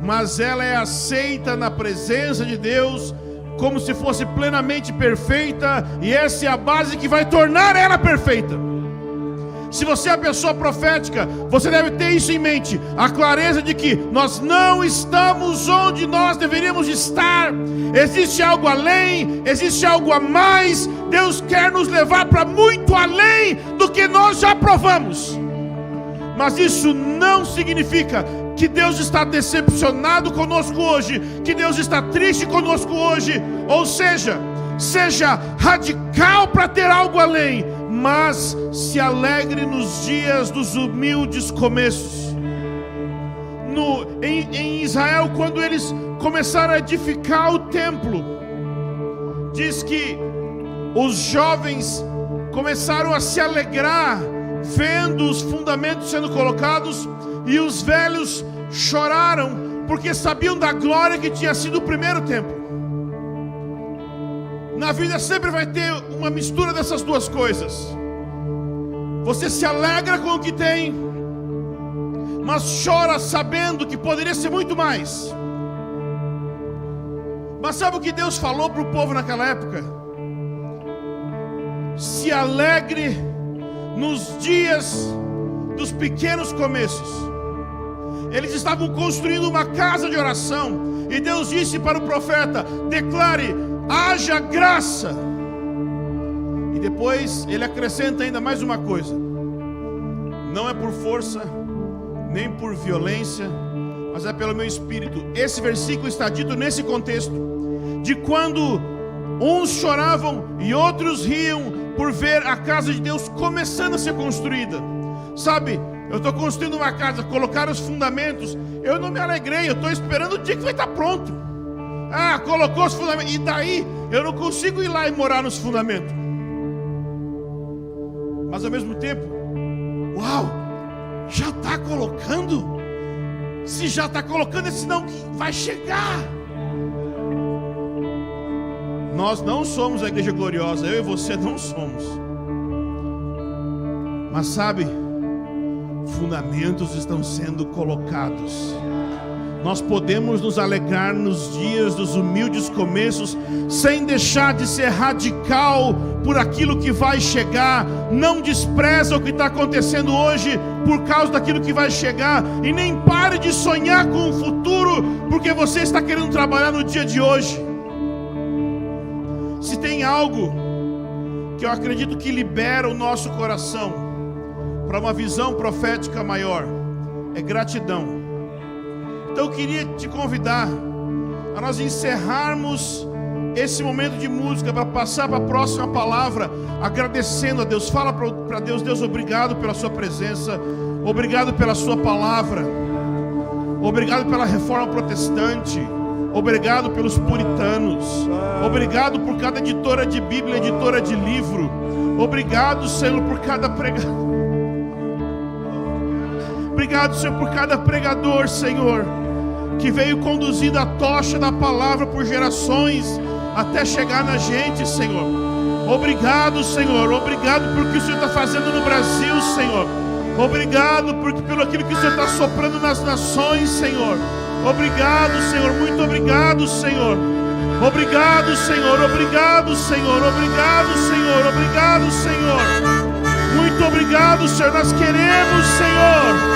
mas ela é aceita na presença de Deus como se fosse plenamente perfeita, e essa é a base que vai tornar ela perfeita. Se você é a pessoa profética, você deve ter isso em mente, a clareza de que nós não estamos onde nós deveríamos estar. Existe algo além, existe algo a mais. Deus quer nos levar para muito além do que nós já provamos. Mas isso não significa que Deus está decepcionado conosco hoje, que Deus está triste conosco hoje. Ou seja, seja radical para ter algo além, mas se alegre nos dias dos humildes começos. Em Israel, quando eles começaram a edificar o templo, diz que os jovens começaram a se alegrar vendo os fundamentos sendo colocados, e os velhos choraram porque sabiam da glória que tinha sido o primeiro templo. Na vida sempre vai ter uma mistura dessas duas coisas. Você se alegra com o que tem, mas chora sabendo que poderia ser muito mais. Mas sabe o que Deus falou para o povo naquela época? Se alegre nos dias dos pequenos começos. Eles estavam construindo uma casa de oração, e Deus disse para o profeta: declare, haja graça. E depois ele acrescenta ainda mais uma coisa: não é por força, nem por violência, mas é pelo meu espírito. Esse versículo está dito nesse contexto de quando uns choravam e outros riam por ver a casa de Deus começando a ser construída. Sabe, eu estou construindo uma casa, colocar os fundamentos, eu não me alegrei, eu estou esperando o dia que vai estar pronto. Ah, colocou os fundamentos, e daí eu não consigo ir lá e morar nos fundamentos. Mas ao mesmo tempo, uau, já está colocando? Se já está colocando, é sinal que vai chegar. Nós não somos a igreja gloriosa, eu e você não somos. Mas sabe, fundamentos estão sendo colocados. Nós podemos nos alegrar nos dias dos humildes começos, sem deixar de ser radical por aquilo que vai chegar. Não despreza o que está acontecendo hoje por causa daquilo que vai chegar, e nem pare de sonhar com o futuro porque você está querendo trabalhar no dia de hoje. Se tem algo que eu acredito que libera o nosso coração para uma visão profética maior, é gratidão. Então eu queria te convidar a nós encerrarmos esse momento de música para passar para a próxima palavra, agradecendo a Deus. Fala para Deus: Deus, obrigado pela sua presença, obrigado pela sua palavra, obrigado pela reforma protestante, obrigado pelos puritanos, obrigado por cada editora de Bíblia, editora de livro, obrigado, Senhor, por cada pregador. Obrigado, Senhor, por cada pregador, Senhor, que veio conduzindo a tocha da palavra por gerações até chegar na gente, Senhor. Obrigado, Senhor, obrigado por o que o Senhor está fazendo no Brasil, Senhor. Obrigado pelo aquilo que o Senhor está soprando nas nações, Senhor. Obrigado, Senhor, muito obrigado, Senhor. Obrigado, Senhor, obrigado, Senhor, obrigado, Senhor, obrigado, Senhor. Muito obrigado, Senhor. Nós queremos, Senhor,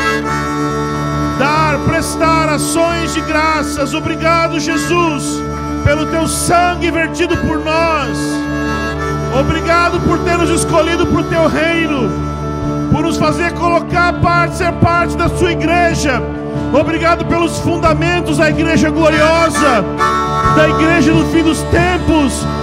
prestar ações de graças. Obrigado, Jesus, pelo teu sangue vertido por nós. Obrigado por ter nos escolhido para o teu reino, por nos fazer ser parte da sua igreja. Obrigado pelos fundamentos da igreja gloriosa, da igreja no fim dos tempos.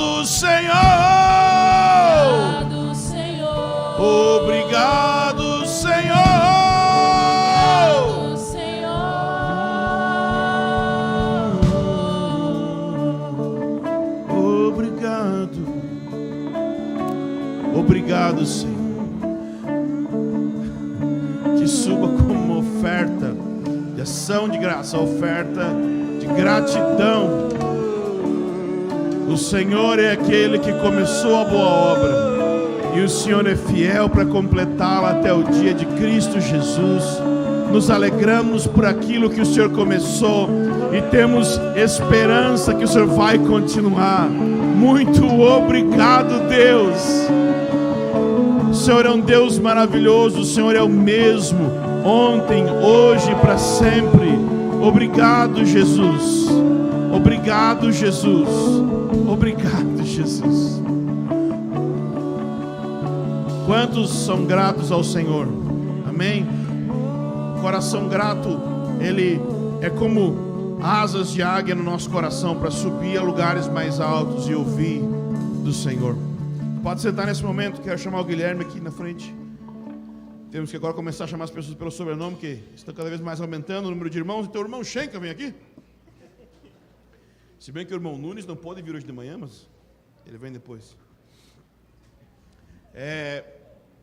Obrigado, Senhor. Obrigado, Senhor. Obrigado, Senhor. Obrigado, Senhor. Obrigado. Obrigado, Senhor. Que suba como uma oferta de ação de graça, oferta de gratidão. O Senhor é aquele que começou a boa obra e o Senhor é fiel para completá-la até o dia de Cristo Jesus. Nos alegramos por aquilo que o Senhor começou e temos esperança que o Senhor vai continuar. Muito obrigado, Deus. O Senhor é um Deus maravilhoso, o Senhor é o mesmo, ontem, hoje e para sempre. Obrigado, Jesus. Obrigado, Jesus. Obrigado, Jesus. Quantos são gratos ao Senhor? Amém? Coração grato, ele é como asas de águia no nosso coração para subir a lugares mais altos e ouvir do Senhor. Pode sentar nesse momento, quero chamar o Guilherme aqui na frente. Temos que agora começar a chamar as pessoas pelo sobrenome, que estão cada vez mais aumentando o número de irmãos. Então o irmão Schenka vem aqui. Se bem que o irmão Nunes não pode vir hoje de manhã, mas ele vem depois.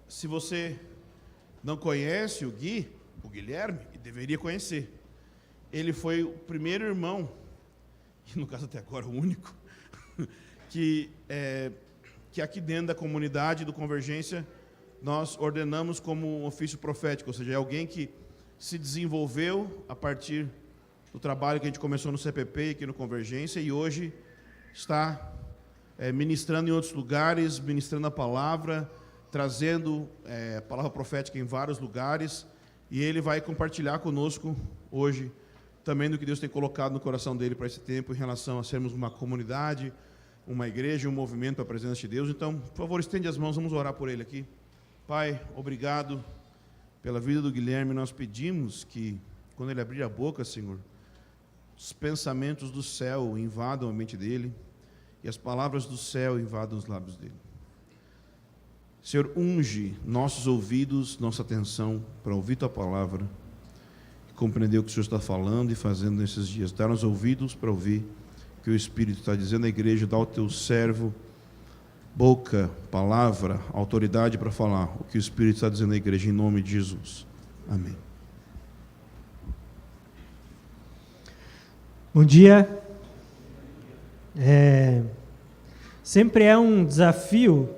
Se você não conhece o Guilherme, deveria conhecer. Ele foi o primeiro irmão, e no caso até agora o único, que aqui dentro da comunidade do Convergência nós ordenamos como um ofício profético, ou seja, é alguém que se desenvolveu a partir do trabalho que a gente começou no CPP aqui no Convergência e hoje está ministrando em outros lugares, ministrando a palavra, trazendo a palavra profética em vários lugares, e ele vai compartilhar conosco hoje também do que Deus tem colocado no coração dele para esse tempo em relação a sermos uma comunidade, uma igreja, um movimento para a presença de Deus. Então, por favor, estende as mãos, vamos orar por ele aqui. Pai, obrigado pela vida do Guilherme. Nós pedimos que, quando ele abrir a boca, Senhor, os pensamentos do céu invadam a mente dele e as palavras do céu invadam os lábios dele. Senhor, unge nossos ouvidos, nossa atenção para ouvir Tua palavra e compreender o que o Senhor está falando e fazendo nesses dias. Dá-nos ouvidos para ouvir o que o Espírito está dizendo à igreja. Dá ao Teu servo boca, palavra, autoridade para falar o que o Espírito está dizendo à igreja, em nome de Jesus. Amém. Bom dia. Sempre é um desafio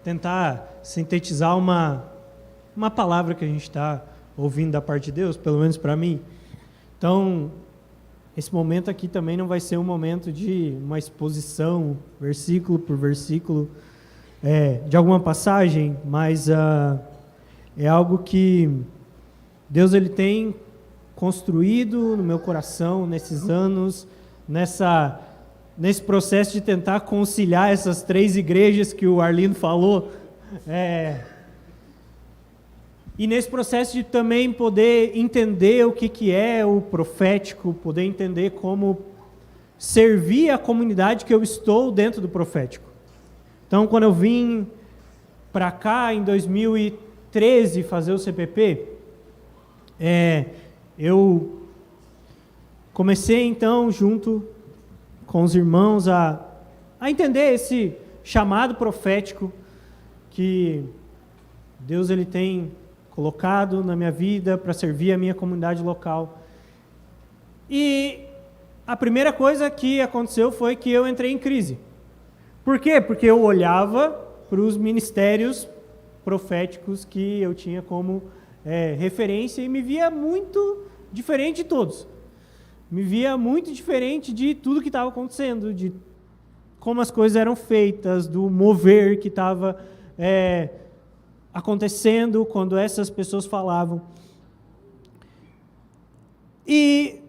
tentar sintetizar uma palavra que a gente está ouvindo da parte de Deus, pelo menos para mim. Então, esse momento aqui também não vai ser um momento de uma exposição, versículo por versículo, de alguma passagem, mas é algo que Deus ele tem construído no meu coração nesses anos, nesse processo de tentar conciliar essas 3 igrejas que o Arlindo falou, e nesse processo de também poder entender o que é o profético, poder entender como servir a comunidade que eu estou dentro do profético. Então, quando eu vim para cá em 2013 fazer o CPP, eu comecei então, junto com os irmãos, a entender esse chamado profético que Deus ele tem colocado na minha vida para servir a minha comunidade local. E a primeira coisa que aconteceu foi que eu entrei em crise. Por quê? Porque eu olhava para os ministérios proféticos que eu tinha como referência e me via muito diferente de todos. Me via muito diferente de tudo que estava acontecendo, de como as coisas eram feitas, do mover que estava acontecendo quando essas pessoas falavam. E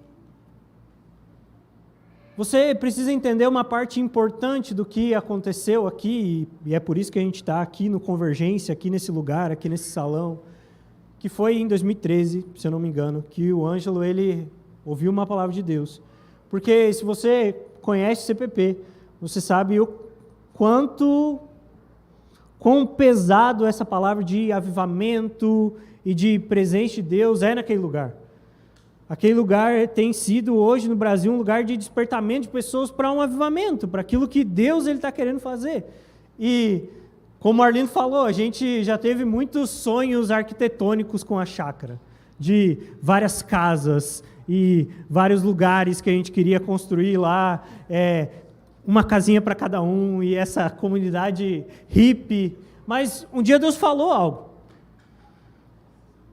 você precisa entender uma parte importante do que aconteceu aqui, e é por isso que a gente está aqui no Convergência, aqui nesse lugar, aqui nesse salão, que foi em 2013, se eu não me engano, que o Ângelo ele ouviu uma palavra de Deus. Porque se você conhece o CPP, você sabe o quão pesado essa palavra de avivamento e de presença de Deus é naquele lugar. Aquele lugar tem sido hoje no Brasil um lugar de despertamento de pessoas para um avivamento, para aquilo que Deus está querendo fazer. E, como o Arlindo falou, a gente já teve muitos sonhos arquitetônicos com a chácara, de várias casas e vários lugares que a gente queria construir lá, uma casinha para cada um, e essa comunidade hippie. Mas um dia Deus falou algo.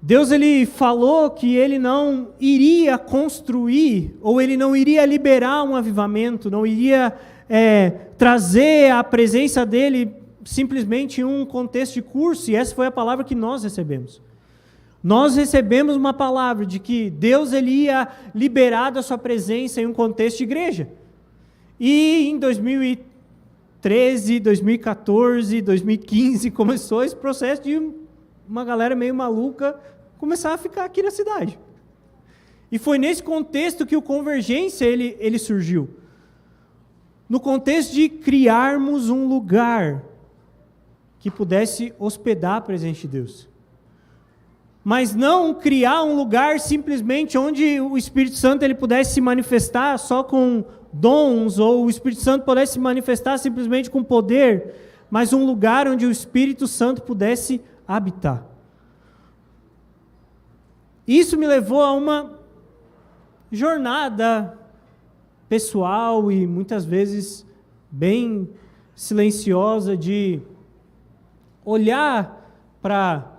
Deus ele falou que ele não iria construir, ou ele não iria liberar um avivamento, não iria trazer a presença dele simplesmente em um contexto de curso, e essa foi a palavra que nós recebemos. Nós recebemos uma palavra de que Deus ele ia liberar da sua presença em um contexto de igreja. E em 2013, 2014, 2015, começou esse processo de uma galera meio maluca começar a ficar aqui na cidade. E foi nesse contexto que o Convergência ele surgiu. No contexto de criarmos um lugar que pudesse hospedar a presença de Deus. Mas não criar um lugar simplesmente onde o Espírito Santo ele pudesse se manifestar só com dons, ou o Espírito Santo pudesse se manifestar simplesmente com poder, mas um lugar onde o Espírito Santo pudesse habitar. Isso me levou a uma jornada pessoal e muitas vezes bem silenciosa de olhar para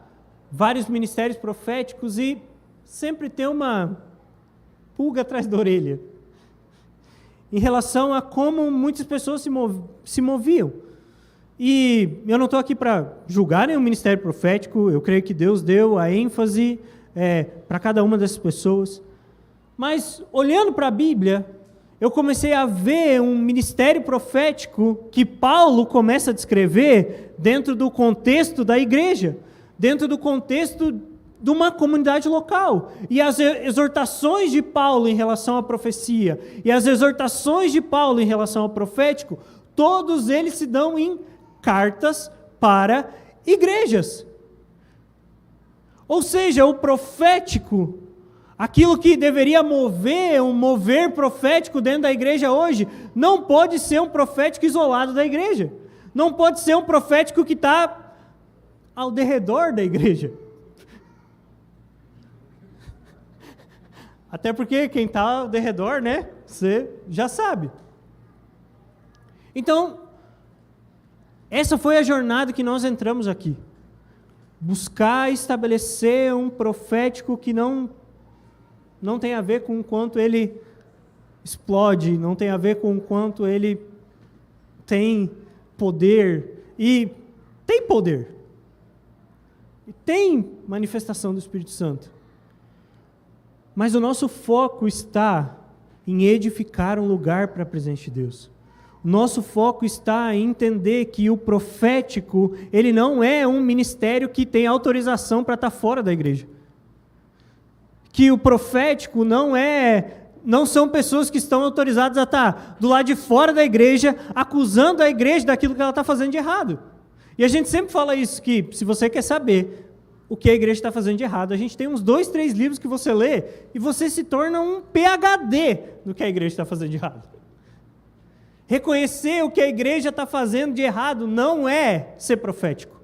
vários ministérios proféticos e sempre ter uma pulga atrás da orelha em relação a como muitas pessoas se moviam. E eu não estou aqui para julgar nenhum ministério profético, eu creio que Deus deu a ênfase para cada uma dessas pessoas. Mas, olhando para a Bíblia, eu comecei a ver um ministério profético que Paulo começa a descrever dentro do contexto da igreja, dentro do contexto de uma comunidade local. E as exortações de Paulo em relação à profecia, e as exortações de Paulo em relação ao profético, todos eles se dão em cartas para igrejas. Ou seja, o profético, aquilo que deveria mover, um mover profético dentro da igreja hoje, não pode ser um profético isolado da igreja. Não pode ser um profético que está ao derredor da igreja. Até porque quem está ao derredor, né, você já sabe. Então, essa foi a jornada que nós entramos aqui. Buscar estabelecer um profético que não tem a ver com o quanto ele explode, não tem a ver com o quanto ele tem poder. E tem poder. E tem manifestação do Espírito Santo. Mas o nosso foco está em edificar um lugar para a presença de Deus. O nosso foco está em entender que o profético, ele não é um ministério que tem autorização para estar fora da igreja. Que o profético não são pessoas que estão autorizadas a estar do lado de fora da igreja, acusando a igreja daquilo que ela está fazendo de errado. E a gente sempre fala isso, que se você quer saber o que a igreja está fazendo de errado, a gente tem uns 2, 3 livros que você lê e você se torna um PhD no que a igreja está fazendo de errado. Reconhecer o que a igreja está fazendo de errado não é ser profético.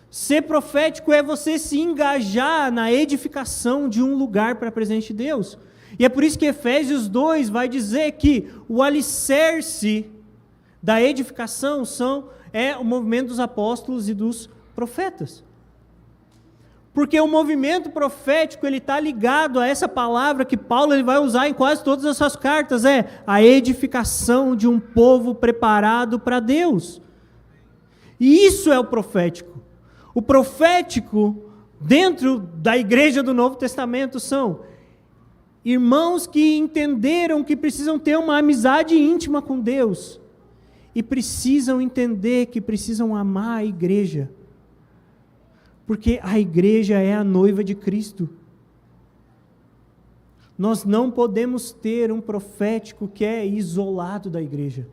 Ser profético é você se engajar na edificação de um lugar para a presença de Deus. E é por isso que Efésios 2 vai dizer que o alicerce da edificação é o movimento dos apóstolos e dos profetas. Porque o movimento profético ele está ligado a essa palavra que Paulo ele vai usar em quase todas as suas cartas, a edificação de um povo preparado para Deus. E isso é o profético. O profético, dentro da igreja do Novo Testamento, são irmãos que entenderam que precisam ter uma amizade íntima com Deus e precisam entender que precisam amar a igreja. Porque a igreja é a noiva de Cristo. Nós não podemos ter um profético que é isolado da igreja.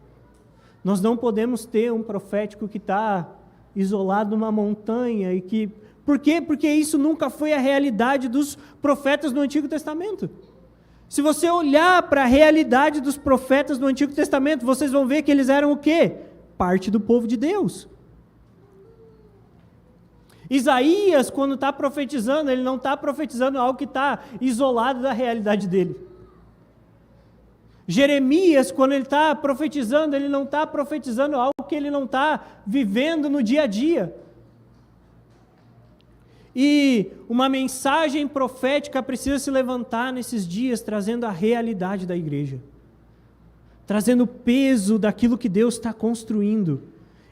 Nós não podemos ter um profético que está isolado numa montanha e que... Por quê? Porque isso nunca foi a realidade dos profetas do Antigo Testamento. Se você olhar para a realidade dos profetas do Antigo Testamento, vocês vão ver que eles eram o quê? Parte do povo de Deus. Isaías, quando está profetizando, ele não está profetizando algo que está isolado da realidade dele. Jeremias, quando ele está profetizando, ele não está profetizando algo que ele não está vivendo no dia a dia. E uma mensagem profética precisa se levantar nesses dias, trazendo a realidade da igreja, trazendo o peso daquilo que Deus está construindo.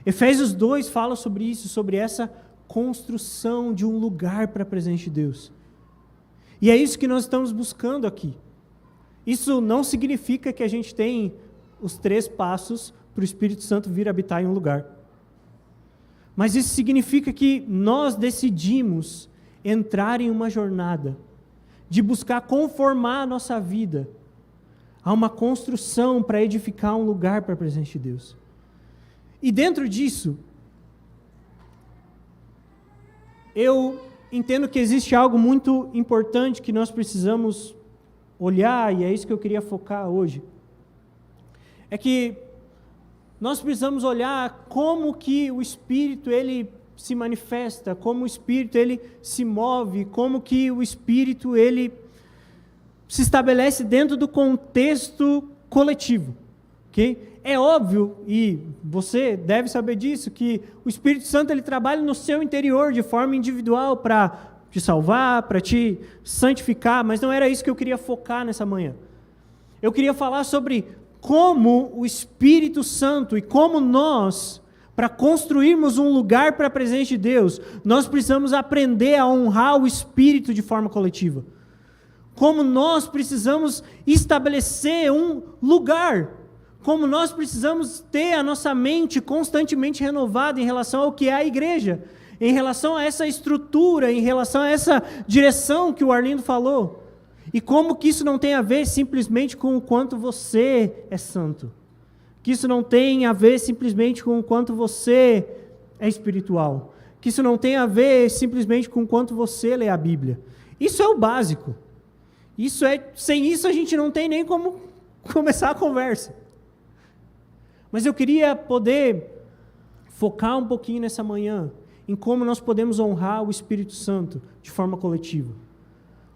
Efésios 2 fala sobre isso, sobre essa construção de um lugar para a presença de Deus. E é isso que nós estamos buscando aqui. Isso não significa que a gente tem os 3 passos para o Espírito Santo vir habitar em um lugar. Mas isso significa que nós decidimos entrar em uma jornada de buscar conformar a nossa vida a uma construção para edificar um lugar para a presença de Deus. E dentro disso, eu entendo que existe algo muito importante que nós precisamos olhar, e é isso que eu queria focar hoje. É que nós precisamos olhar como que o Espírito ele se manifesta, como o Espírito ele se move, como que o Espírito ele se estabelece dentro do contexto coletivo. Okay? É óbvio, e você deve saber disso, que o Espírito Santo ele trabalha no seu interior de forma individual para te salvar, para te santificar, mas não era isso que eu queria focar nessa manhã. Eu queria falar sobre como o Espírito Santo e como nós, para construirmos um lugar para a presença de Deus, nós precisamos aprender a honrar o Espírito de forma coletiva. Como nós precisamos estabelecer um lugar, como nós precisamos ter a nossa mente constantemente renovada em relação ao que é a igreja, em relação a essa estrutura, em relação a essa direção que o Arlindo falou. E como que isso não tem a ver simplesmente com o quanto você é santo. Que isso não tem a ver simplesmente com o quanto você é espiritual. Que isso não tem a ver simplesmente com o quanto você lê a Bíblia. Isso é o básico. Sem isso a gente não tem nem como começar a conversa. Mas eu queria poder focar um pouquinho nessa manhã em como nós podemos honrar o Espírito Santo de forma coletiva.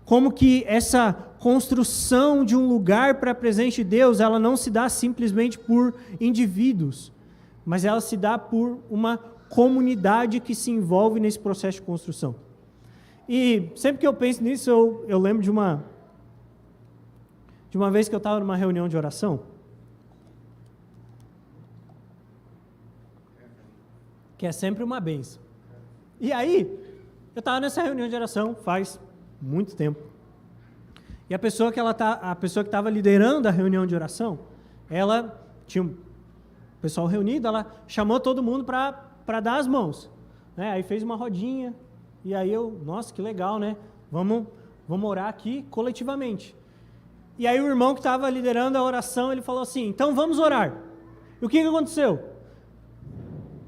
Como que essa construção de um lugar para a presença de Deus, ela não se dá simplesmente por indivíduos, mas ela se dá por uma comunidade que se envolve nesse processo de construção. E sempre que eu penso nisso, eu lembro de uma vez que eu estava numa reunião de oração, que é sempre uma bênção. E aí, eu estava nessa reunião de oração faz muito tempo. E a pessoa que estava liderando a reunião de oração, ela tinha um pessoal reunido, ela chamou todo mundo para dar as mãos. Né? Aí fez uma rodinha, e aí nossa, que legal, né? Vamos orar aqui coletivamente. E aí o irmão que estava liderando a oração, ele falou assim, então vamos orar. E o que aconteceu?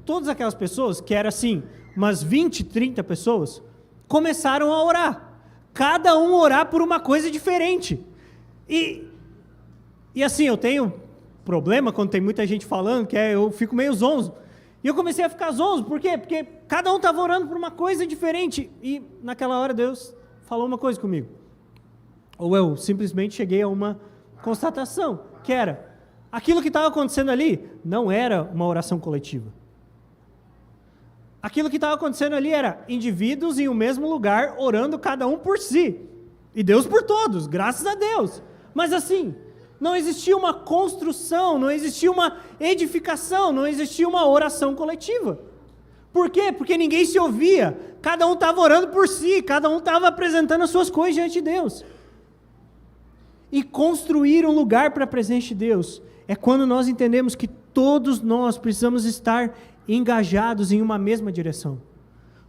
Todas aquelas pessoas, que eram assim, umas 20, 30 pessoas, começaram a orar. Cada um orar por uma coisa diferente. E assim, eu tenho problema quando tem muita gente falando, que eu fico meio zonzo. E eu comecei a ficar zonzo, por quê? Porque cada um estava orando por uma coisa diferente. E naquela hora Deus falou uma coisa comigo. Ou eu simplesmente cheguei a uma constatação, que era, aquilo que estava acontecendo ali não era uma oração coletiva. Aquilo que estava acontecendo ali era indivíduos em um mesmo lugar, orando cada um por si. E Deus por todos, graças a Deus. Mas assim, não existia uma construção, não existia uma edificação, não existia uma oração coletiva. Por quê? Porque ninguém se ouvia. Cada um estava orando por si, cada um estava apresentando as suas coisas diante de Deus. E construir um lugar para a presença de Deus é quando nós entendemos que todos nós precisamos estar engajados em uma mesma direção.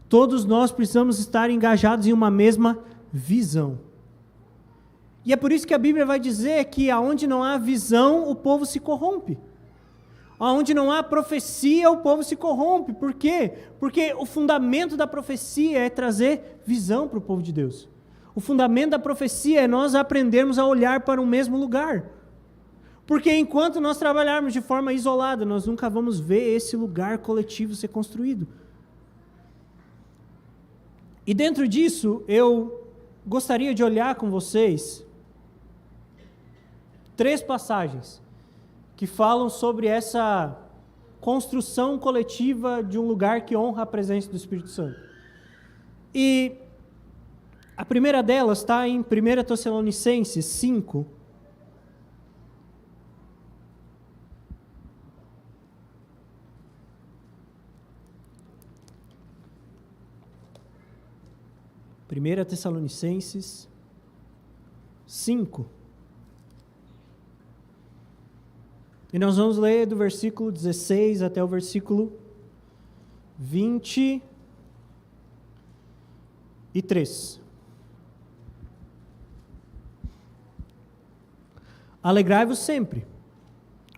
Todos nós precisamos estar engajados em uma mesma visão. E é por isso que a Bíblia vai dizer que aonde não há visão, o povo se corrompe. Onde não há profecia, o povo se corrompe. Por quê? Porque o fundamento da profecia é trazer visão para o povo de Deus. O fundamento da profecia é nós aprendermos a olhar para o mesmo lugar. Porque enquanto nós trabalharmos de forma isolada, nós nunca vamos ver esse lugar coletivo ser construído. E dentro disso, eu gostaria de olhar com vocês 3 passagens que falam sobre essa construção coletiva de um lugar que honra a presença do Espírito Santo. E a primeira delas está em 1 Tessalonicenses 5. Primeira Tessalonicenses 5. E nós vamos ler do versículo 16 até o versículo 23. Alegrai-vos sempre,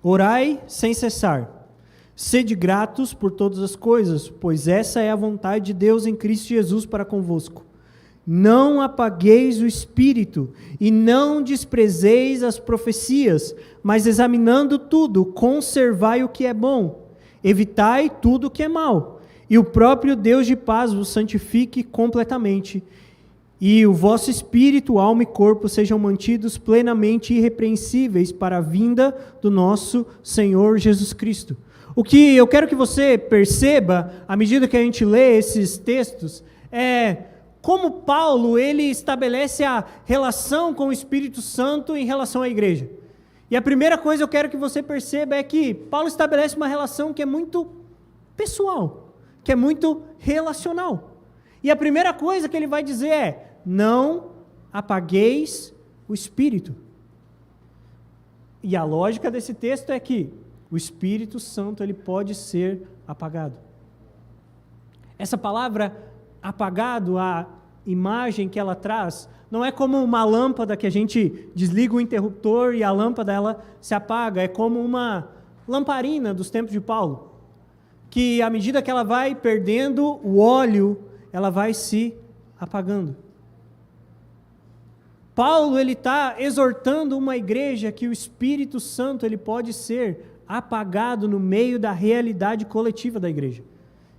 orai sem cessar, sede gratos por todas as coisas, pois essa é a vontade de Deus em Cristo Jesus para convosco. Não apagueis o espírito, e não desprezeis as profecias, mas examinando tudo, conservai o que é bom, evitai tudo o que é mal, e o próprio Deus de paz vos santifique completamente, e o vosso espírito, alma e corpo sejam mantidos plenamente irrepreensíveis para a vinda do nosso Senhor Jesus Cristo. O que eu quero que você perceba, à medida que a gente lê esses textos, é como Paulo, ele estabelece a relação com o Espírito Santo em relação à igreja. E a primeira coisa que eu quero que você perceba é que Paulo estabelece uma relação que é muito pessoal, que é muito relacional. E a primeira coisa que ele vai dizer é: não apagueis o Espírito. E a lógica desse texto é que o Espírito Santo ele pode ser apagado. Essa palavra apagado, a imagem que ela traz, não é como uma lâmpada que a gente desliga o interruptor e a lâmpada ela se apaga, é como uma lamparina dos tempos de Paulo, que à medida que ela vai perdendo o óleo, ela vai se apagando. Paulo ele está exortando uma igreja que o Espírito Santo ele pode ser apagado no meio da realidade coletiva da igreja.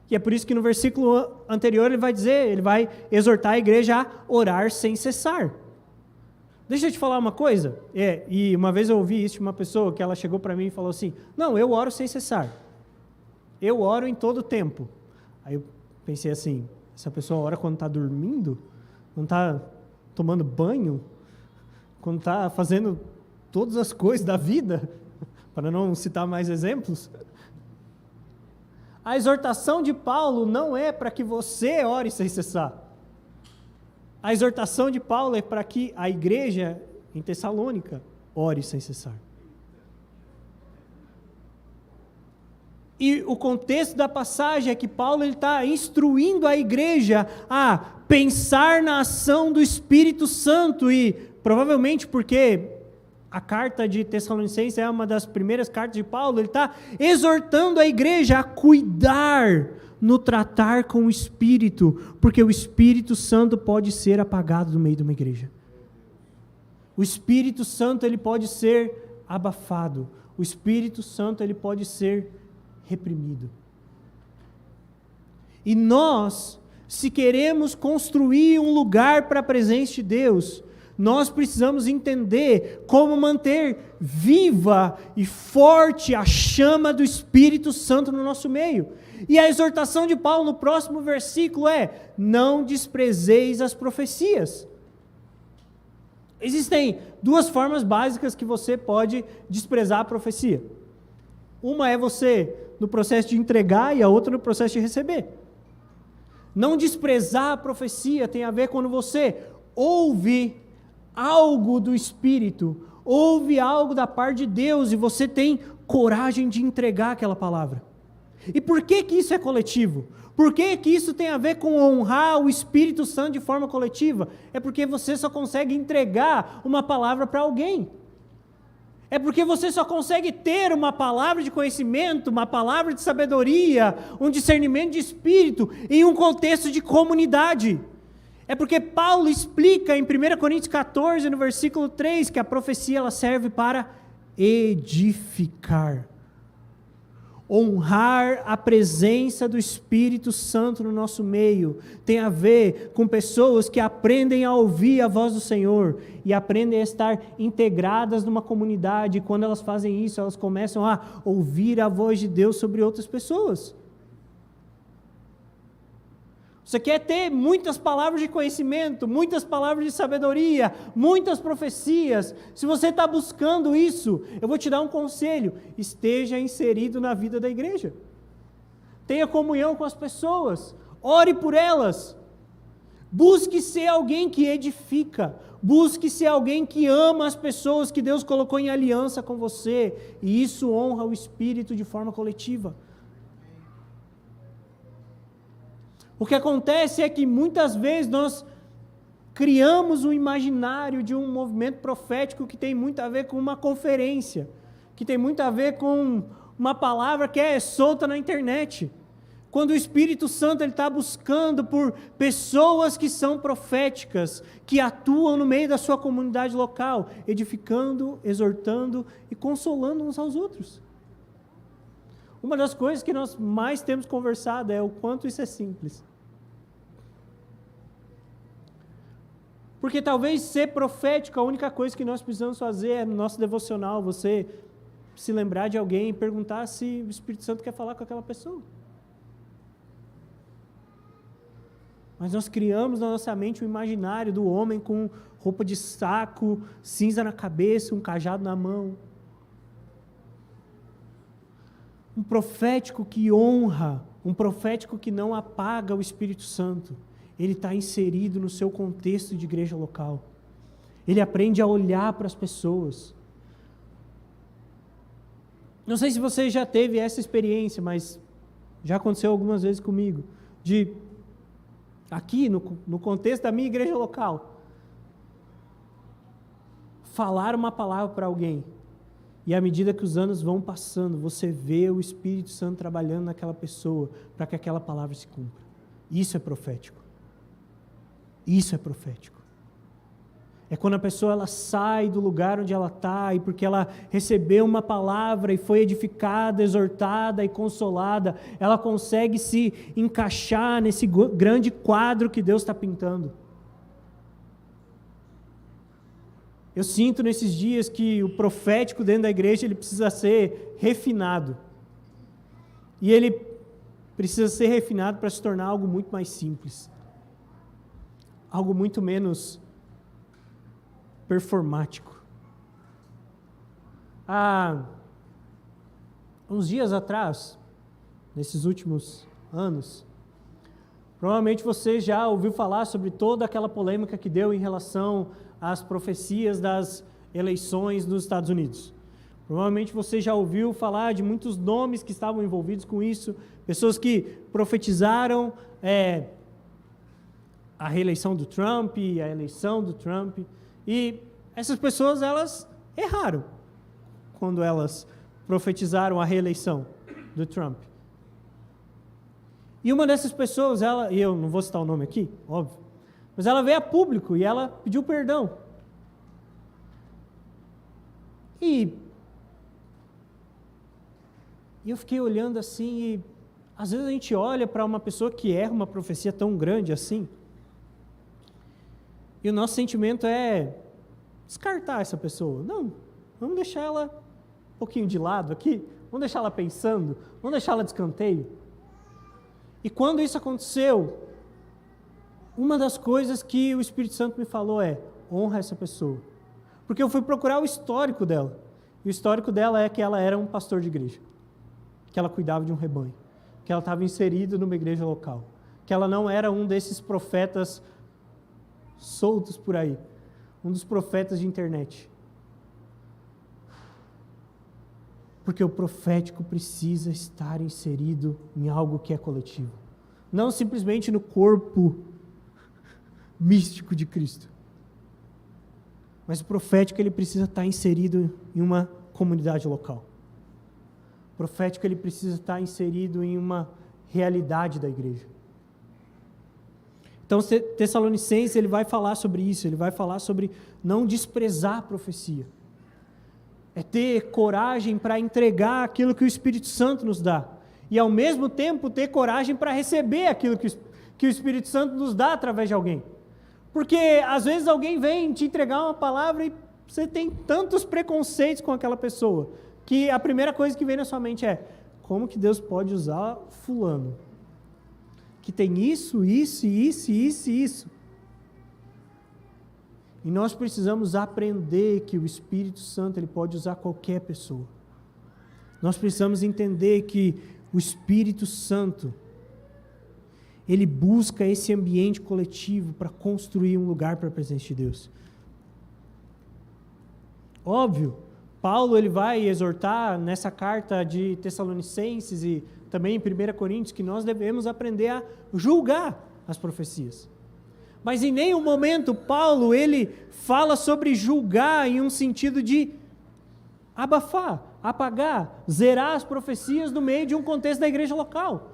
E é por isso que no versículo anterior ele vai dizer, ele vai exortar a igreja a orar sem cessar. Deixa eu te falar uma coisa, e uma vez eu ouvi isso de uma pessoa que ela chegou para mim e falou assim: não, eu oro sem cessar, eu oro em todo o tempo. Aí eu pensei assim, essa pessoa ora quando está dormindo, quando está tomando banho, quando está fazendo todas as coisas da vida, para não citar mais exemplos. A exortação de Paulo não é para que você ore sem cessar. A exortação de Paulo é para que a igreja em Tessalônica ore sem cessar. E o contexto da passagem é que Paulo está instruindo a igreja a pensar na ação do Espírito Santo, e provavelmente porque a carta de Tessalonicenses é uma das primeiras cartas de Paulo, ele está exortando a igreja a cuidar no tratar com o Espírito, porque o Espírito Santo pode ser apagado no meio de uma igreja. O Espírito Santo ele pode ser abafado, o Espírito Santo ele pode ser reprimido. E nós, se queremos construir um lugar para a presença de Deus, nós precisamos entender como manter viva e forte a chama do Espírito Santo no nosso meio. E a exortação de Paulo no próximo versículo é: não desprezeis as profecias. Existem 2 formas básicas que você pode desprezar a profecia. Uma é você no processo de entregar e a outra no processo de receber. Não desprezar a profecia tem a ver quando você ouve algo do Espírito, ouve algo da parte de Deus e você tem coragem de entregar aquela palavra. E por que que isso é coletivo? Por que que isso tem a ver com honrar o Espírito Santo de forma coletiva? É porque você só consegue entregar uma palavra para alguém. É porque você só consegue ter uma palavra de conhecimento, uma palavra de sabedoria, um discernimento de espírito em um contexto de comunidade. É porque Paulo explica em 1 Coríntios 14, no versículo 3, que a profecia ela serve para edificar. Honrar a presença do Espírito Santo no nosso meio tem a ver com pessoas que aprendem a ouvir a voz do Senhor e aprendem a estar integradas numa comunidade. E quando elas fazem isso, elas começam a ouvir a voz de Deus sobre outras pessoas. Você quer ter muitas palavras de conhecimento, muitas palavras de sabedoria, muitas profecias. Se você está buscando isso, eu vou te dar um conselho: esteja inserido na vida da igreja. Tenha comunhão com as pessoas, ore por elas. Busque ser alguém que edifica, busque ser alguém que ama as pessoas que Deus colocou em aliança com você. E isso honra o Espírito de forma coletiva. O que acontece é que muitas vezes nós criamos um imaginário de um movimento profético que tem muito a ver com uma conferência, que tem muito a ver com uma palavra que é solta na internet. Quando o Espírito Santo está buscando por pessoas que são proféticas, que atuam no meio da sua comunidade local, edificando, exortando e consolando uns aos outros. Uma das coisas que nós mais temos conversado é o quanto isso é simples. Porque talvez ser profético, a única coisa que nós precisamos fazer é no nosso devocional, você se lembrar de alguém e perguntar se o Espírito Santo quer falar com aquela pessoa. Mas nós criamos na nossa mente o imaginário do homem com roupa de saco, cinza na cabeça, um cajado na mão. Um profético que honra, um profético que não apaga o Espírito Santo. Ele está inserido no seu contexto de igreja local. Ele aprende a olhar para as pessoas. Não sei se você já teve essa experiência, mas já aconteceu algumas vezes comigo, de aqui no contexto da minha igreja local, falar uma palavra para alguém. E à medida que os anos vão passando, você vê o Espírito Santo trabalhando naquela pessoa para que aquela palavra se cumpra. Isso é profético. Isso é profético. É quando a pessoa ela sai do lugar onde ela está e porque ela recebeu uma palavra e foi edificada, exortada e consolada, ela consegue se encaixar nesse grande quadro que Deus está pintando. Eu sinto nesses dias que o profético dentro da igreja ele precisa ser refinado. E ele precisa ser refinado para se tornar algo muito mais simples. Algo muito menos performático. Há uns dias atrás, nesses últimos anos, provavelmente você já ouviu falar sobre toda aquela polêmica que deu em relação às profecias das eleições nos Estados Unidos. Provavelmente você já ouviu falar de muitos nomes que estavam envolvidos com isso, pessoas que profetizaram a reeleição do Trump, a eleição do Trump, e essas pessoas, elas erraram quando elas profetizaram a reeleição do Trump. E uma dessas pessoas, e eu não vou citar o nome aqui, óbvio, mas ela veio a público e ela pediu perdão. E eu fiquei olhando assim, e às vezes a gente olha para uma pessoa que erra uma profecia tão grande assim, e o nosso sentimento é descartar essa pessoa. Não, vamos deixar ela um pouquinho de lado aqui, vamos deixar ela pensando, vamos deixar ela de escanteio. E quando isso aconteceu, uma das coisas que o Espírito Santo me falou é: honra essa pessoa. Porque eu fui procurar o histórico dela. E o histórico dela é que ela era um pastor de igreja, que ela cuidava de um rebanho, que ela estava inserida numa igreja local, que ela não era um desses profetas soltos por aí, um dos profetas de internet. Porque o profético precisa estar inserido em algo que é coletivo, não simplesmente no corpo místico de Cristo. Mas o profético ele precisa estar inserido em uma comunidade local. O profético ele precisa estar inserido em uma realidade da igreja. Então, Tessalonicenses ele vai falar sobre isso, ele vai falar sobre não desprezar a profecia. É ter coragem para entregar aquilo que o Espírito Santo nos dá. E, ao mesmo tempo, ter coragem para receber aquilo que o Espírito Santo nos dá através de alguém. Porque, às vezes, alguém vem te entregar uma palavra e você tem tantos preconceitos com aquela pessoa, que a primeira coisa que vem na sua mente é: como que Deus pode usar fulano? Que tem isso. E nós precisamos aprender que o Espírito Santo ele pode usar qualquer pessoa. Nós precisamos entender que o Espírito Santo ele busca esse ambiente coletivo para construir um lugar para a presença de Deus. Óbvio, Paulo ele vai exortar nessa carta de Tessalonicenses e também em 1 Coríntios que nós devemos aprender a julgar as profecias. Mas em nenhum momento Paulo ele fala sobre julgar em um sentido de abafar, apagar, zerar as profecias no meio de um contexto da igreja local.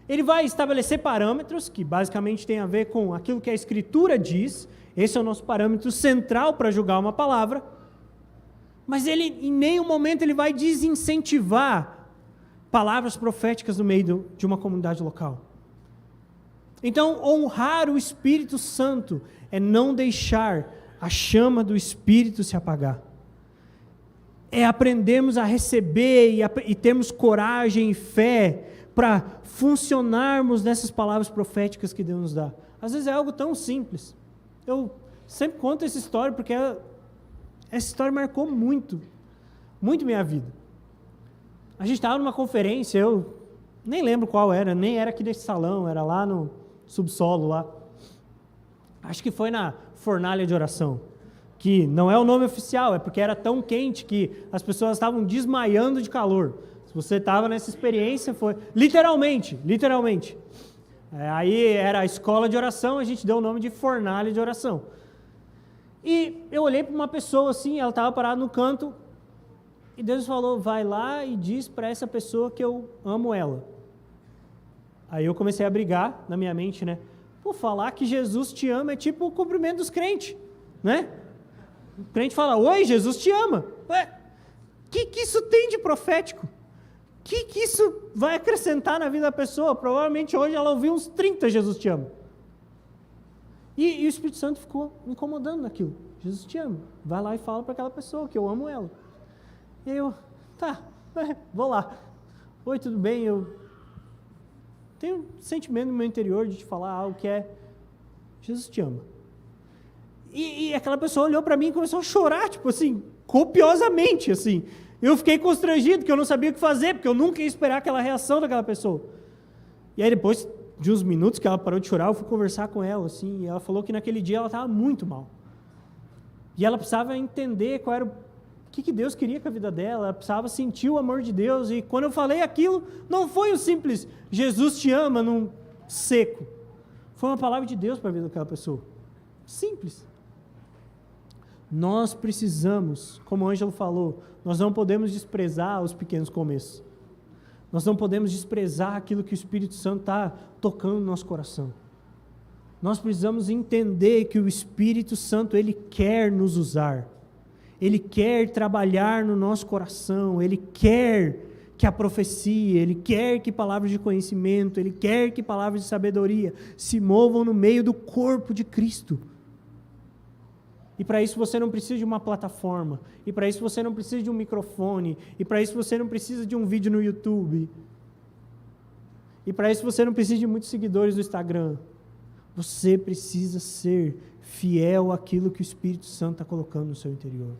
Ele vai estabelecer parâmetros que basicamente tem a ver com aquilo que a Escritura diz. Esse é o nosso parâmetro central para julgar uma palavra. Mas ele, em nenhum momento, ele vai desincentivar palavras proféticas no meio de uma comunidade local. Então, honrar o Espírito Santo é não deixar a chama do Espírito se apagar. É aprendermos a receber e termos coragem e fé para funcionarmos nessas palavras proféticas que Deus nos dá. Às vezes é algo tão simples. Eu sempre conto essa história porque essa história marcou muito minha vida. A gente estava numa conferência, eu nem lembro qual era, nem era aqui nesse salão, era lá no subsolo lá. Acho que foi na fornalha de oração, que não é o nome oficial, é porque era tão quente que as pessoas estavam desmaiando de calor. Se você estava nessa experiência, foi literalmente. Aí era a escola de oração, a gente deu o nome de fornalha de oração. E eu olhei para uma pessoa assim, ela estava parada no canto, e Deus falou: vai lá e diz para essa pessoa que eu amo ela. Aí eu comecei a brigar na minha mente, né? Pô, falar que Jesus te ama é tipo o cumprimento dos crentes, né? O crente fala: oi, Jesus te ama. Ué, que isso tem de profético? Que isso vai acrescentar na vida da pessoa? Provavelmente hoje ela ouviu uns 30 Jesus te ama. E o Espírito Santo ficou incomodando naquilo. Jesus te ama. Vai lá e fala para aquela pessoa que eu amo ela. E eu, vou lá. Oi, tudo bem? Eu tenho um sentimento no meu interior de te falar algo que é: Jesus te ama. E aquela pessoa olhou para mim e começou a chorar, tipo assim, copiosamente, assim. Eu fiquei constrangido, porque eu não sabia o que fazer, porque eu nunca ia esperar aquela reação daquela pessoa. E aí depois de uns minutos que ela parou de chorar, eu fui conversar com ela, assim, e ela falou que naquele dia ela estava muito mal. E ela precisava entender qual era o que Deus queria com a vida dela, ela precisava sentir o amor de Deus, e quando eu falei aquilo, não foi o simples Jesus te ama num seco. Foi uma palavra de Deus para a vida daquela pessoa. Simples. Nós precisamos, como o Ângelo falou, nós não podemos desprezar os pequenos começos. Nós não podemos desprezar aquilo que o Espírito Santo está tocando no nosso coração. Nós precisamos entender que o Espírito Santo, ele quer nos usar. Ele quer trabalhar no nosso coração. Ele quer que a profecia, ele quer que palavras de conhecimento, ele quer que palavras de sabedoria se movam no meio do corpo de Cristo. E para isso você não precisa de uma plataforma, e para isso você não precisa de um microfone, e para isso você não precisa de um vídeo no YouTube, e para isso você não precisa de muitos seguidores no Instagram. Você precisa ser fiel àquilo que o Espírito Santo está colocando no seu interior.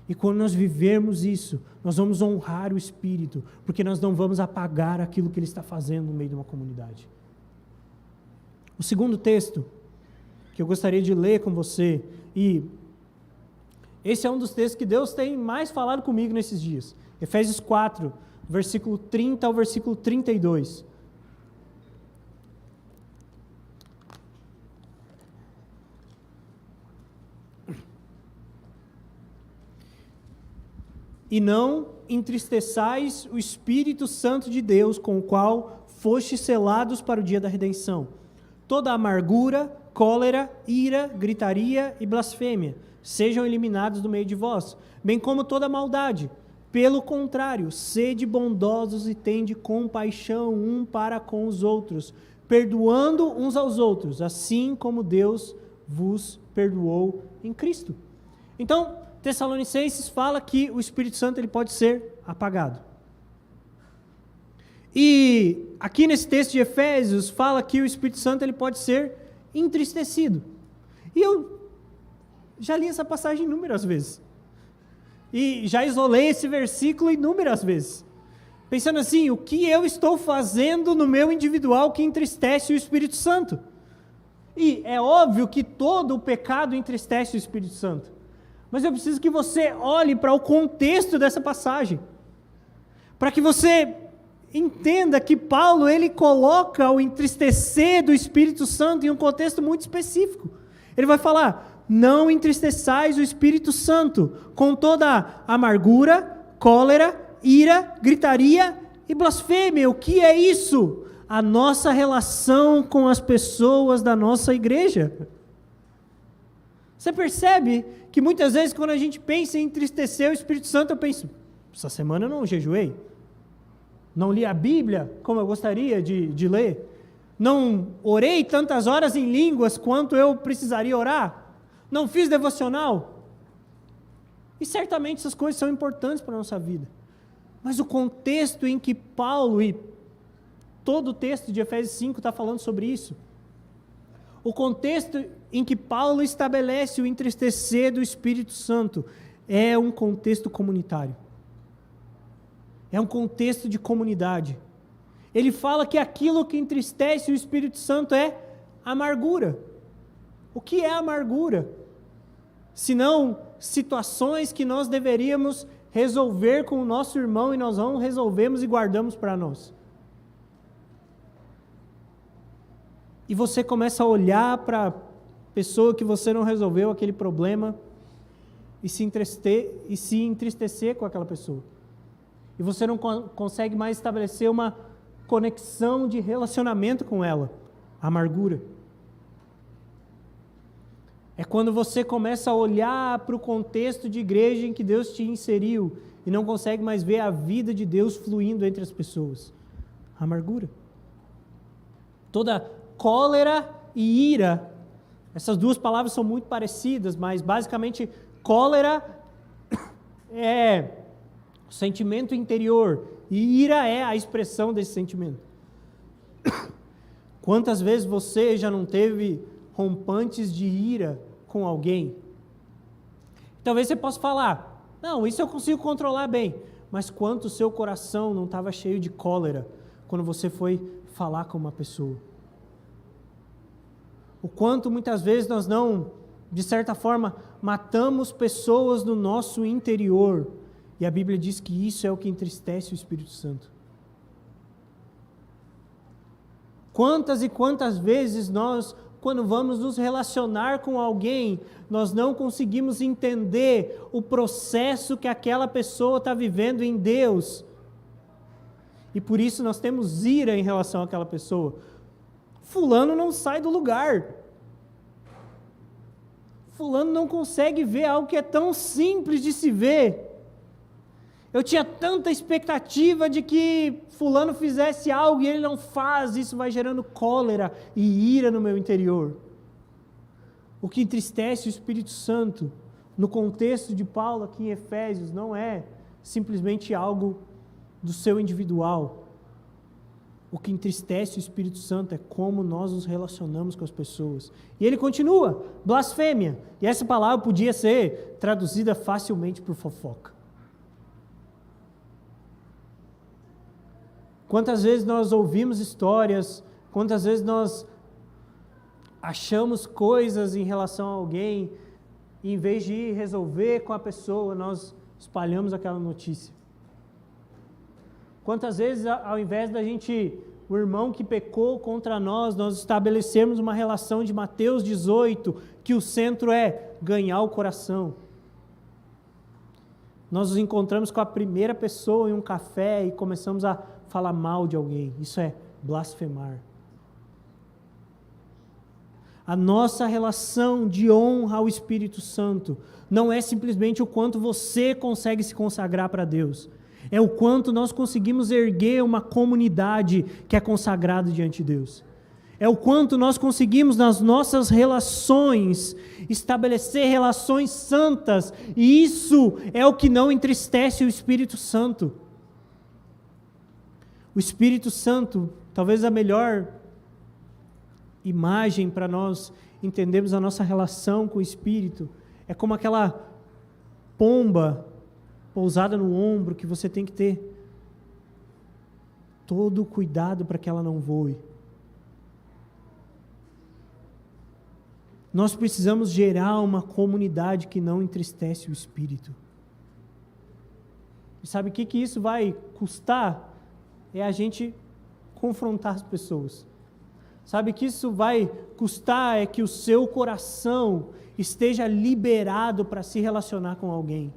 E quando nós vivermos isso, nós vamos honrar o Espírito, porque nós não vamos apagar aquilo que Ele está fazendo no meio de uma comunidade. O segundo texto que eu gostaria de ler com você, e esse é um dos textos que Deus tem mais falado comigo nesses dias. Efésios 4, versículo 30 ao versículo 32. e não entristeçais o Espírito Santo de Deus, com o qual fostes selados para o dia da redenção. Toda amargura, cólera, ira, gritaria e blasfêmia sejam eliminados do meio de vós, bem como toda maldade. Pelo contrário, sede bondosos e tende compaixão um para com os outros, perdoando uns aos outros, assim como Deus vos perdoou em Cristo. Então, Tessalonicenses fala que o Espírito Santo ele pode ser apagado. E aqui nesse texto de Efésios fala que o Espírito Santo ele pode ser entristecido. E eu já li essa passagem inúmeras vezes. E já isolei esse versículo inúmeras vezes. Pensando assim, o que eu estou fazendo no meu individual que entristece o Espírito Santo? E é óbvio que todo o pecado entristece o Espírito Santo. Mas eu preciso que você olhe para o contexto dessa passagem. Para que você entenda que Paulo ele coloca o entristecer do Espírito Santo em um contexto muito específico. Ele vai falar: não entristeçais o Espírito Santo com toda amargura, cólera, ira, gritaria e blasfêmia. O que é isso? A nossa relação com as pessoas da nossa igreja. Você percebe que muitas vezes quando a gente pensa em entristecer o Espírito Santo, eu penso, essa semana eu não jejuei, não li a Bíblia como eu gostaria de ler, não orei tantas horas em línguas quanto eu precisaria orar, não fiz devocional. E certamente essas coisas são importantes para a nossa vida. Mas o contexto em que Paulo, e todo o texto de Efésios 5 está falando sobre isso, o contexto em que Paulo estabelece o entristecer do Espírito Santo é um contexto comunitário. É um contexto de comunidade. Ele fala que aquilo que entristece o Espírito Santo é amargura. O que é amargura? Senão situações que nós deveríamos resolver com o nosso irmão e nós não resolvemos e guardamos para nós. E você começa a olhar para a pessoa que você não resolveu aquele problema e se entristecer com aquela pessoa. E você não consegue mais estabelecer uma conexão de relacionamento com ela. Amargura. É quando você começa a olhar para o contexto de igreja em que Deus te inseriu e não consegue mais ver a vida de Deus fluindo entre as pessoas. Amargura. Toda cólera e ira, essas duas palavras são muito parecidas, mas basicamente cólera é o sentimento interior e ira é a expressão desse sentimento. Quantas vezes você já não teve rompantes de ira com alguém? Talvez você possa falar, não, isso eu consigo controlar bem, mas quanto o seu coração não estava cheio de cólera quando você foi falar com uma pessoa? O quanto muitas vezes nós não, de certa forma, matamos pessoas no nosso interior, e a Bíblia diz que isso é o que entristece o Espírito Santo. Quantas e quantas vezes nós, quando vamos nos relacionar com alguém, nós não conseguimos entender o processo que aquela pessoa está vivendo em Deus, e por isso nós temos ira em relação àquela pessoa. Fulano não sai do lugar. Fulano não consegue ver algo que é tão simples de se ver. Eu tinha tanta expectativa de que fulano fizesse algo e ele não faz, isso vai gerando cólera e ira no meu interior. O que entristece o Espírito Santo, no contexto de Paulo aqui em Efésios, não é simplesmente algo do seu individual. O que entristece o Espírito Santo é como nós nos relacionamos com as pessoas. E ele continua, blasfêmia. E essa palavra podia ser traduzida facilmente por fofoca. Quantas vezes nós ouvimos histórias, quantas vezes nós achamos coisas em relação a alguém, e em vez de ir resolver com a pessoa, nós espalhamos aquela notícia. Quantas vezes, ao invés da gente, o irmão que pecou contra nós estabelecermos uma relação de Mateus 18, que o centro é ganhar o coração. nós nos encontramos com a primeira pessoa em um café e começamos a falar mal de alguém. Isso é blasfemar. A nossa relação de honra ao Espírito Santo não é simplesmente o quanto você consegue se consagrar para Deus. É o quanto nós conseguimos erguer uma comunidade que é consagrada diante de Deus. É o quanto nós conseguimos nas nossas relações estabelecer relações santas, e isso é o que não entristece o Espírito Santo. O Espírito Santo, talvez a melhor imagem para nós entendermos a nossa relação com o Espírito, é como aquela pomba pousada no ombro que você tem que ter todo o cuidado para que ela não voe. Nós precisamos gerar uma comunidade que não entristece o Espírito. E sabe o que isso vai custar? É a gente confrontar as pessoas. Sabe o que isso vai custar? É que o seu coração esteja liberado para se relacionar com alguém.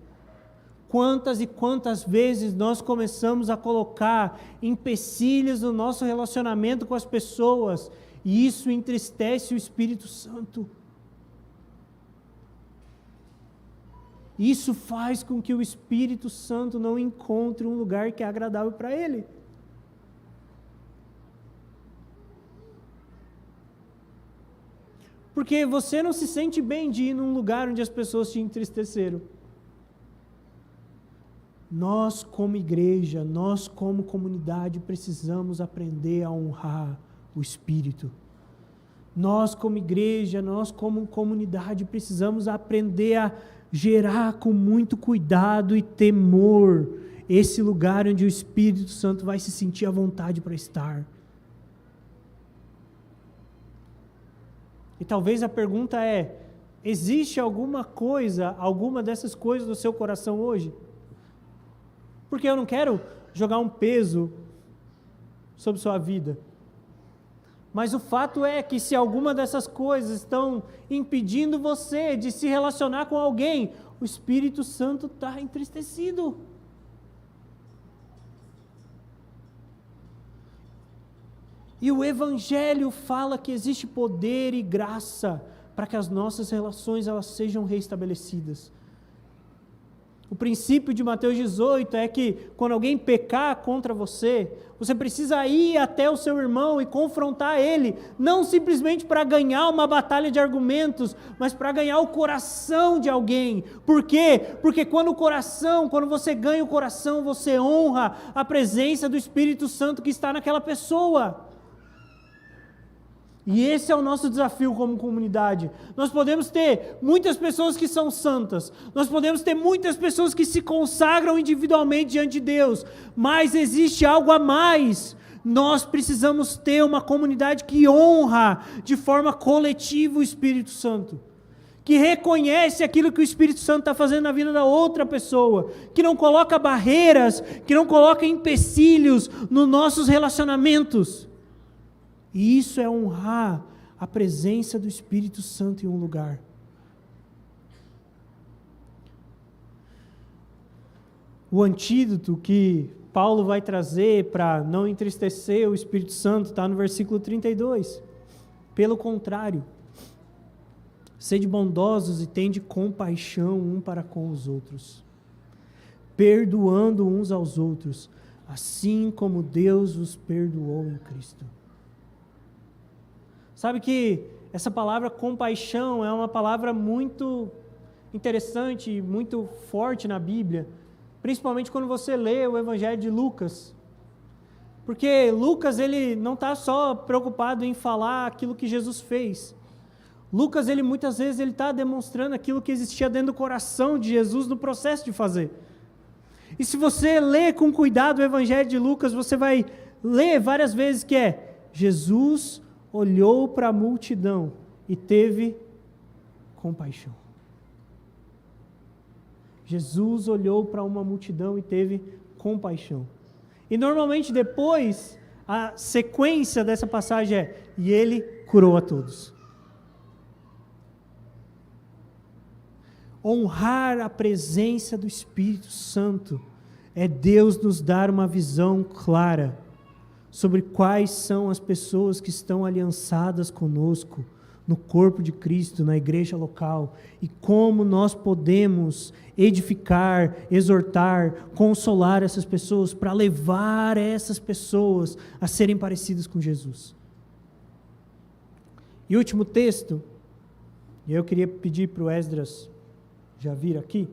Quantas e quantas vezes nós começamos a colocar empecilhos no nosso relacionamento com as pessoas, e isso entristece o Espírito Santo. Isso faz com que o Espírito Santo não encontre um lugar que é agradável para ele. Porque você não se sente bem de ir num lugar onde as pessoas te entristeceram. Nós, como igreja, nós, como comunidade, precisamos aprender a honrar o Espírito. Nós, como igreja, nós, como comunidade, precisamos aprender a gerar com muito cuidado e temor esse lugar onde o Espírito Santo vai se sentir à vontade para estar. E talvez a pergunta é: existe alguma dessas coisas no seu coração hoje? Porque eu não quero jogar um peso sobre sua vida. Mas o fato é que se alguma dessas coisas estão impedindo você de se relacionar com alguém, o Espírito Santo está entristecido. E o Evangelho fala que existe poder e graça para que as nossas relações elas sejam reestabelecidas. O princípio de Mateus 18 é que quando alguém pecar contra você, você precisa ir até o seu irmão e confrontar ele, não simplesmente para ganhar uma batalha de argumentos, mas para ganhar o coração de alguém. Por quê? Porque quando você ganha o coração, você honra a presença do Espírito Santo que está naquela pessoa. E esse é o nosso desafio como comunidade. Nós podemos ter muitas pessoas que são santas, nós podemos ter muitas pessoas que se consagram individualmente diante de Deus, mas existe algo a mais. Nós precisamos ter uma comunidade que honra de forma coletiva o Espírito Santo, que reconhece aquilo que o Espírito Santo está fazendo na vida da outra pessoa, que não coloca barreiras, que não coloca empecilhos nos nossos relacionamentos. E isso é honrar a presença do Espírito Santo em um lugar. O antídoto que Paulo vai trazer para não entristecer o Espírito Santo está no versículo 32. Pelo contrário, sede bondosos e tende compaixão um para com os outros, perdoando uns aos outros, assim como Deus os perdoou em Cristo. Sabe que essa palavra compaixão é uma palavra muito interessante, muito forte na Bíblia, principalmente quando você lê o Evangelho de Lucas. Porque Lucas, ele não está só preocupado em falar aquilo que Jesus fez. Lucas, muitas vezes, ele está demonstrando aquilo que existia dentro do coração de Jesus no processo de fazer. E se você ler com cuidado o Evangelho de Lucas, você vai ler várias vezes que Jesus olhou para a multidão e teve compaixão. Jesus olhou para uma multidão e teve compaixão. E normalmente depois, a sequência dessa passagem e ele curou a todos. Honrar a presença do Espírito Santo é Deus nos dar uma visão clara sobre quais são as pessoas que estão aliançadas conosco no corpo de Cristo, na igreja local, e como nós podemos edificar, exortar, consolar essas pessoas para levar essas pessoas a serem parecidas com Jesus. E último texto, e eu queria pedir para o Esdras já vir aqui,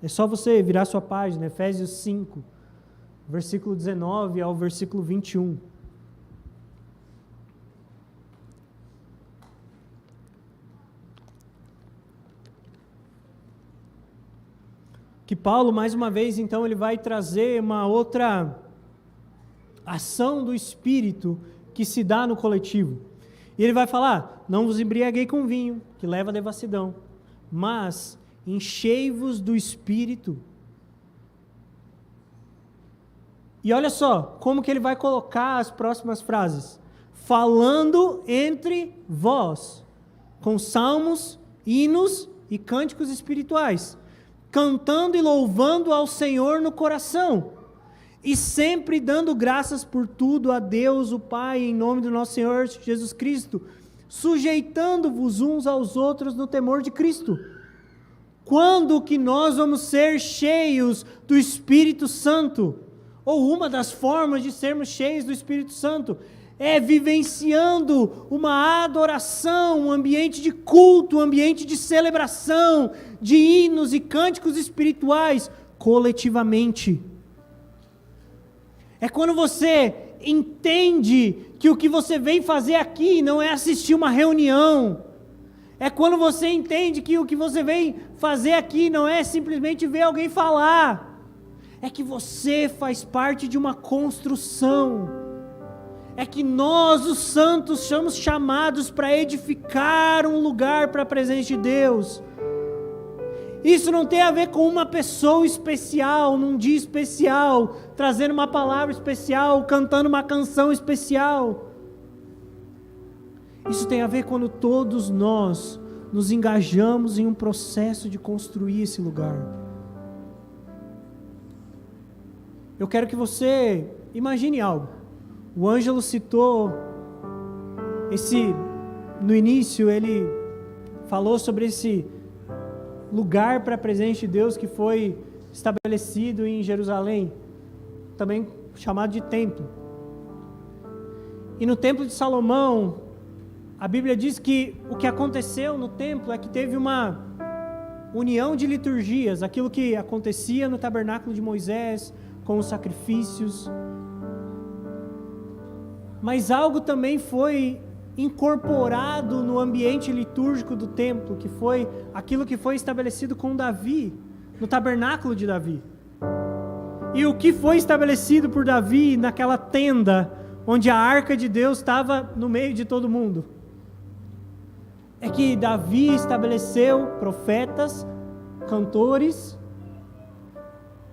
é só você virar sua página, Efésios 5, versículo 19 ao versículo 21. Que Paulo, mais uma vez, então, ele vai trazer uma outra ação do Espírito que se dá no coletivo. E ele vai falar, não vos embriaguei com vinho, que leva à devassidão, mas enchei-vos do Espírito. E olha só, como que ele vai colocar as próximas frases. Falando entre vós, com salmos, hinos e cânticos espirituais, cantando e louvando ao Senhor no coração, e sempre dando graças por tudo a Deus o Pai, em nome do nosso Senhor Jesus Cristo, sujeitando-vos uns aos outros no temor de Cristo. Quando que nós vamos ser cheios do Espírito Santo? Ou uma das formas de sermos cheios do Espírito Santo é vivenciando uma adoração, um ambiente de culto, um ambiente de celebração, de hinos e cânticos espirituais, coletivamente. É quando você entende que o que você vem fazer aqui não é assistir uma reunião. É quando você entende que o que você vem fazer aqui não é simplesmente ver alguém falar. É que você faz parte de uma construção. É que nós, os santos, somos chamados para edificar um lugar para a presença de Deus. Isso não tem a ver com uma pessoa especial, num dia especial, trazendo uma palavra especial, cantando uma canção especial. Isso tem a ver quando todos nós nos engajamos em um processo de construir esse lugar. Eu quero que você imagine algo. O Ângelo citou no início ele falou sobre esse lugar para a presença de Deus que foi estabelecido em Jerusalém, também chamado de templo. E no templo de Salomão, a Bíblia diz que o que aconteceu no templo é que teve uma união de liturgias, aquilo que acontecia no tabernáculo de Moisés, com os sacrifícios. Mas algo também foi incorporado no ambiente litúrgico do templo, que foi aquilo que foi estabelecido com Davi, no tabernáculo de Davi. E o que foi estabelecido por Davi naquela tenda, onde a arca de Deus estava no meio de todo mundo, é que Davi estabeleceu profetas, cantores,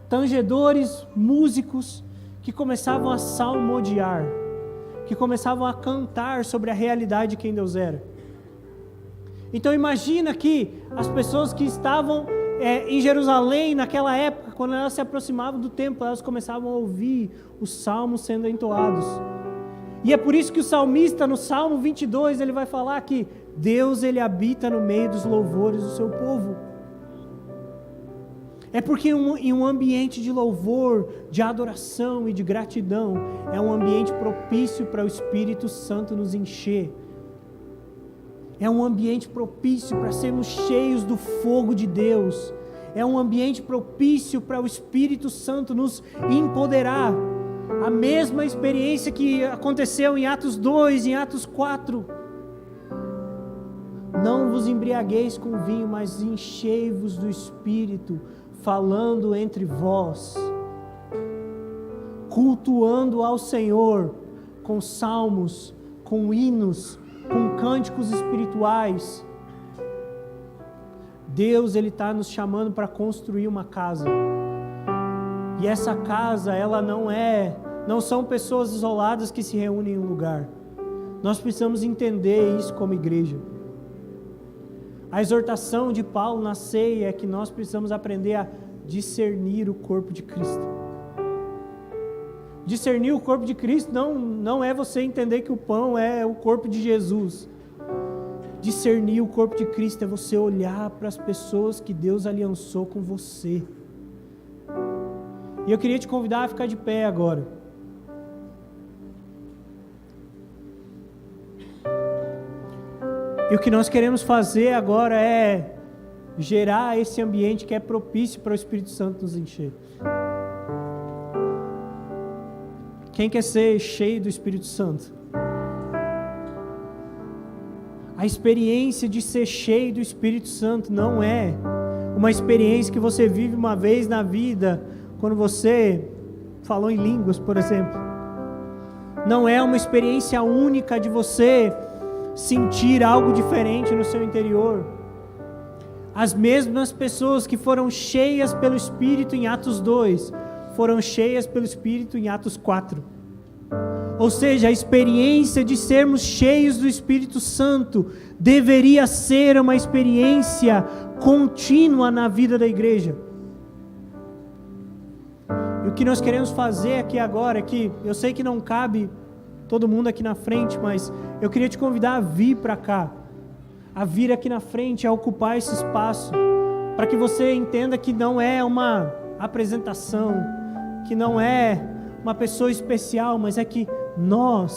tangedores, músicos, que começavam a salmodiar, que começavam a cantar sobre a realidade de quem Deus era. Então imagina que as pessoas que estavam em Jerusalém naquela época, quando elas se aproximavam do templo, elas começavam a ouvir os salmos sendo entoados. E é por isso que o salmista, no Salmo 22, ele vai falar que Deus, ele habita no meio dos louvores do seu povo. É porque em um ambiente de louvor, de adoração e de gratidão, é um ambiente propício para o Espírito Santo nos encher. É um ambiente propício para sermos cheios do fogo de Deus. É um ambiente propício para o Espírito Santo nos empoderar. A mesma experiência que aconteceu em Atos 2, em Atos 4. Não vos embriagueis com vinho, mas enchei-vos do Espírito, falando entre vós, cultuando ao Senhor com salmos, com hinos, com cânticos espirituais. Deus, ele está nos chamando para construir uma casa. E essa casa, ela não são pessoas isoladas que se reúnem em um lugar. Nós precisamos entender isso como igreja. A exortação de Paulo na ceia é que nós precisamos aprender a discernir o corpo de Cristo. Discernir o corpo de Cristo não é você entender que o pão é o corpo de Jesus. Discernir o corpo de Cristo é você olhar para as pessoas que Deus aliançou com você. E eu queria te convidar a ficar de pé agora. E o que nós queremos fazer agora é gerar esse ambiente que é propício para o Espírito Santo nos encher. Quem quer ser cheio do Espírito Santo? A experiência de ser cheio do Espírito Santo não é uma experiência que você vive uma vez na vida, quando você falou em línguas, por exemplo. Não é uma experiência única de você sentir algo diferente no seu interior. As mesmas pessoas que foram cheias pelo Espírito em Atos 2, foram cheias pelo Espírito em Atos 4. Ou seja, a experiência de sermos cheios do Espírito Santo deveria ser uma experiência contínua na vida da igreja. E o que nós queremos fazer aqui agora é que, eu sei que não cabe todo mundo aqui na frente, mas eu queria te convidar a vir para cá, a vir aqui na frente, a ocupar esse espaço, para que você entenda que não é uma apresentação, que não é uma pessoa especial, mas é que nós